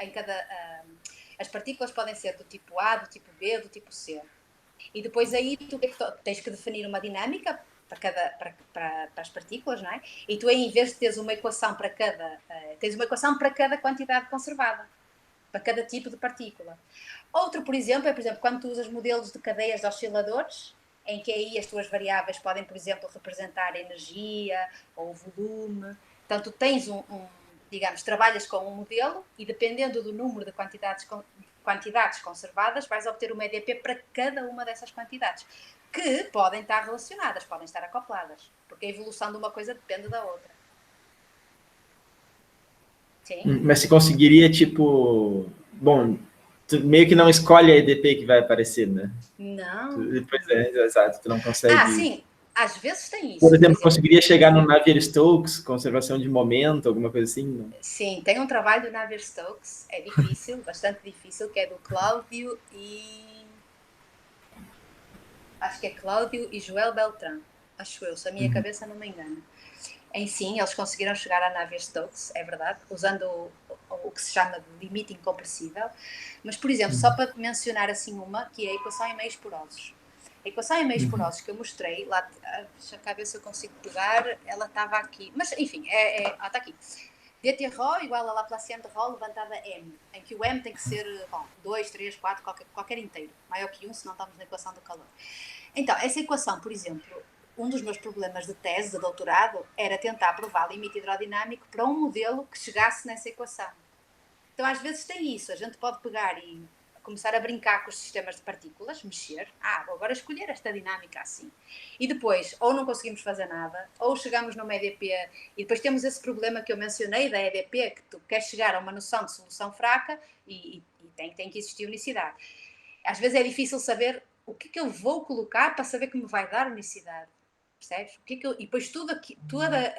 as partículas podem ser do tipo A, do tipo B, do tipo C. E depois aí tu tens que definir uma dinâmica para as partículas, não é? E tu aí, em vez de teres uma equação para tens uma equação para cada quantidade conservada, para cada tipo de partícula. Outro, por exemplo, quando tu usas modelos de cadeias de osciladores, em que aí as tuas variáveis podem, por exemplo, representar a energia ou o volume. Então, tu tens digamos, trabalhas com um modelo e dependendo do número de quantidades conservadas, vais obter uma EDP para cada uma dessas quantidades, que podem estar relacionadas, podem estar acopladas, porque a evolução de uma coisa depende da outra. Sim. Mas se conseguiria, tipo... Bom, tu meio que não escolhe a EDP que vai aparecer, né? Não. Depois exato, tu não consegue... Sim. Às vezes tem isso. Por exemplo, conseguiria chegar no Navier-Stokes, conservação de momento, alguma coisa assim? Não? Sim, tem um trabalho do Navier-Stokes, é difícil, bastante difícil, que é do Cláudio e... Acho que é Cláudio e Joel Beltrán. Acho eu, se a minha cabeça não me engana. Em sim, eles conseguiram chegar à Navier-Stokes, é verdade, usando o que se chama de limite incompressível. Mas, por exemplo, só para mencionar assim uma, que é a equação em meios porosos. A equação em meios porosos que eu mostrei, lá, deixa cá ver se eu consigo pegar, ela estava aqui. Mas, enfim, está aqui. dt ρ igual a Laplaciano de ρ levantada a m, em que o m tem que ser 2, 3, 4, qualquer inteiro. Maior que 1, senão estamos na equação do calor. Então, essa equação, por exemplo, um dos meus problemas de tese, de doutorado, era tentar provar limite hidrodinâmico para um modelo que chegasse nessa equação. Então, às vezes tem isso, a gente pode pegar e começar a brincar com os sistemas de partículas, mexer, vou agora escolher esta dinâmica assim. E depois, ou não conseguimos fazer nada, ou chegamos numa EDP, e depois temos esse problema que eu mencionei da EDP, que tu queres chegar a uma noção de solução fraca e tem que existir unicidade. Às vezes é difícil saber o que é que eu vou colocar para saber que me vai dar unicidade. Percebes? E depois toda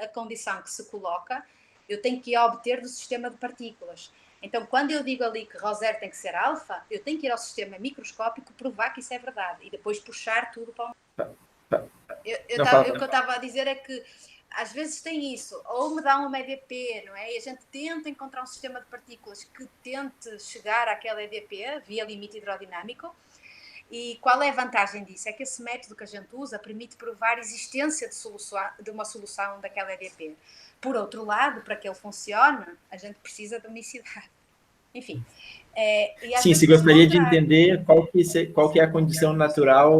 a condição que se coloca, eu tenho que obter do sistema de partículas. Então, quando eu digo ali que ρ0 tem que ser alfa, eu tenho que ir ao sistema microscópico provar que isso é verdade e depois puxar tudo para o... O que eu estava a dizer é que às vezes tem isso, ou me dá uma EDP, não é? E a gente tenta encontrar um sistema de partículas que tente chegar àquela EDP via limite hidrodinâmico. E qual é a vantagem disso? É que esse método que a gente usa permite provar a existência de uma solução daquela EDP. Por outro lado, para que ele funcione, a gente precisa de unicidade. Enfim. Sim, se gostaria de entender qual que é a condição natural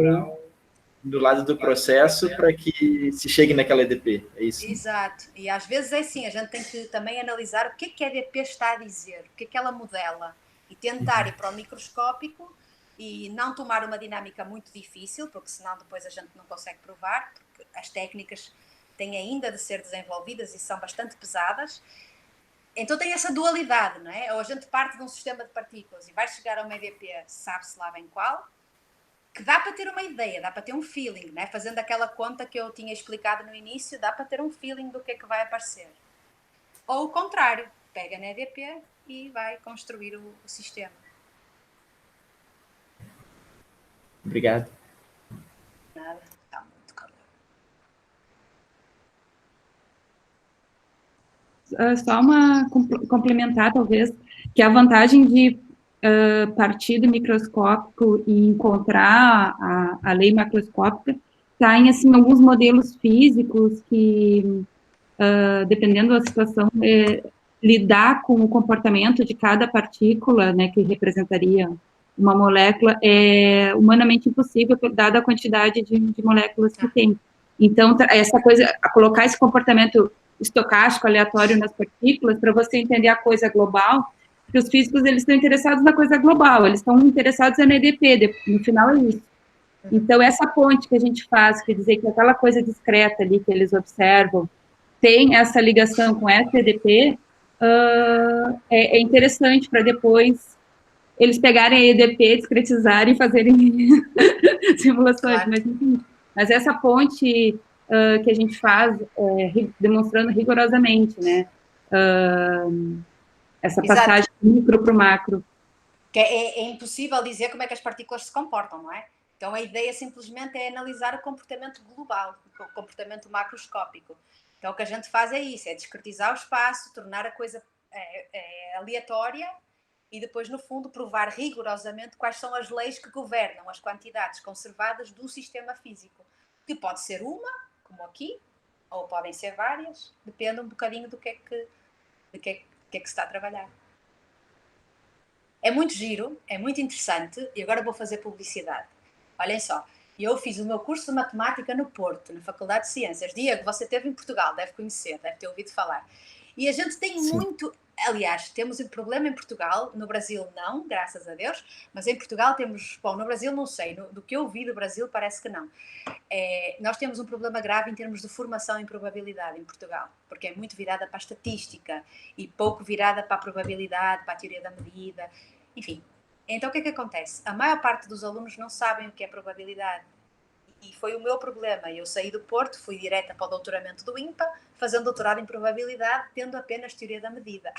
do lado do processo para que se chegue naquela EDP, é isso? Exato. E às vezes é assim, a gente tem que também analisar o que a EDP está a dizer, o que é que ela modela, e tentar ir para o microscópico e não tomar uma dinâmica muito difícil, porque senão depois a gente não consegue provar, porque as técnicas têm ainda de ser desenvolvidas e são bastante pesadas. Então tem essa dualidade, não é? Ou a gente parte de um sistema de partículas e vai chegar a uma EDP, sabe-se lá bem qual, que dá para ter uma ideia, dá para ter um feeling, né? Fazendo aquela conta que eu tinha explicado no início, dá para ter um feeling do que é que vai aparecer. Ou o contrário, pega na EDP e vai construir o sistema. Obrigado. Nada, está muito calor. Só uma complementar, talvez, que a vantagem de partir do microscópico e encontrar a lei macroscópica está em assim, alguns modelos físicos que, dependendo da situação, lidar com o comportamento de cada partícula, né, que representaria uma molécula, é humanamente impossível, dada a quantidade de moléculas que tem. Então, essa coisa, colocar esse comportamento estocástico, aleatório nas partículas, para você entender a coisa global, porque os físicos, eles estão interessados na coisa global, eles estão interessados na EDP, no final é isso. Então, essa ponte que a gente faz, quer dizer que aquela coisa discreta ali que eles observam, tem essa ligação com essa EDP, é interessante para depois eles pegarem a EDP, discretizarem e fazerem simulações, claro. Mas essa ponte que a gente faz, demonstrando rigorosamente, né, essa passagem do micro para o macro. Que é impossível dizer como é que as partículas se comportam, não é? Então a ideia simplesmente é analisar o comportamento global, o comportamento macroscópico. Então o que a gente faz é isso, é discretizar o espaço, tornar a coisa aleatória e depois, no fundo, provar rigorosamente quais são as leis que governam as quantidades conservadas do sistema físico. Que pode ser uma, como aqui, ou podem ser várias, depende um bocadinho do que é que se está a trabalhar. É muito giro, é muito interessante, e agora vou fazer publicidade. Olhem só, E eu fiz o meu curso de matemática no Porto, na Faculdade de Ciências. Diego, você esteve em Portugal, deve conhecer, deve ter ouvido falar. E a gente tem muito... Aliás, temos um problema em Portugal, no Brasil não, graças a Deus, mas em Portugal temos... Bom, no Brasil não sei, do que eu vi do Brasil parece que não. Nós temos um problema grave em termos de formação em probabilidade em Portugal, porque é muito virada para a estatística e pouco virada para a probabilidade, para a teoria da medida, enfim. Então o que é que acontece? A maior parte dos alunos não sabem o que é probabilidade. E foi o meu problema. Eu saí do Porto, fui direta para o doutoramento do INPA, fazendo doutorado em probabilidade, tendo apenas teoria da medida.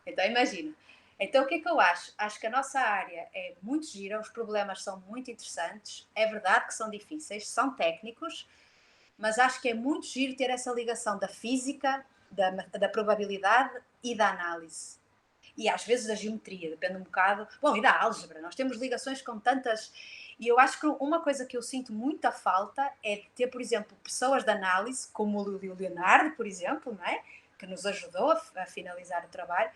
Então imagina. Então o que é que eu acho? Acho que a nossa área é muito gira, os problemas são muito interessantes, é verdade que são difíceis, são técnicos, mas acho que é muito giro ter essa ligação da física, da probabilidade e da análise. E às vezes da geometria, depende um bocado... Bom, e da álgebra, nós temos ligações com tantas... E eu acho que uma coisa que eu sinto muita falta é de ter, por exemplo, pessoas de análise, como o Leonardo, por exemplo, não é? Que nos ajudou a finalizar o trabalho,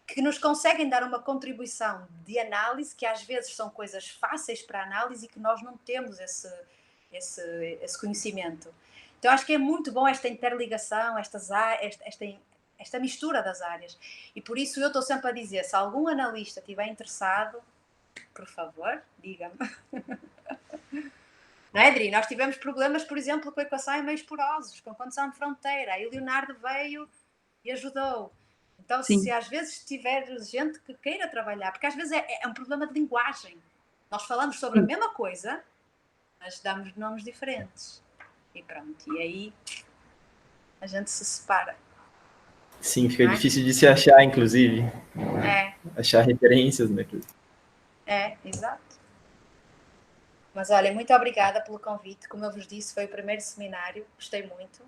que nos conseguem dar uma contribuição de análise, que às vezes são coisas fáceis para análise e que nós não temos esse conhecimento. Então acho que é muito bom esta interligação, esta mistura das áreas. E por isso eu estou sempre a dizer, se algum analista estiver interessado, por favor, diga-me. Não é, Adri? Nós tivemos problemas, por exemplo, com a equação em meios porosos, com condição de fronteira. Aí o Leonardo veio e ajudou. Então, Sim. se às vezes tiver gente que queira trabalhar, porque às vezes é um problema de linguagem. Nós falamos sobre a mesma coisa, mas damos nomes diferentes. E pronto, e aí a gente se separa. Sim, fica difícil de se achar, inclusive. Achar referências, né? Exato. Mas olha, muito obrigada pelo convite. Como eu vos disse, foi o primeiro seminário, gostei muito.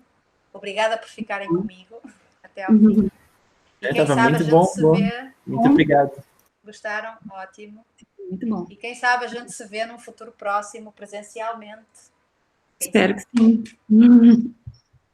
Obrigada por ficarem comigo até ao fim. E quem sabe muito a gente bom, se bom. vê... Muito obrigado. Gostaram? Ótimo. Muito bom. E quem sabe a gente se vê num futuro próximo, presencialmente. Espero que sim.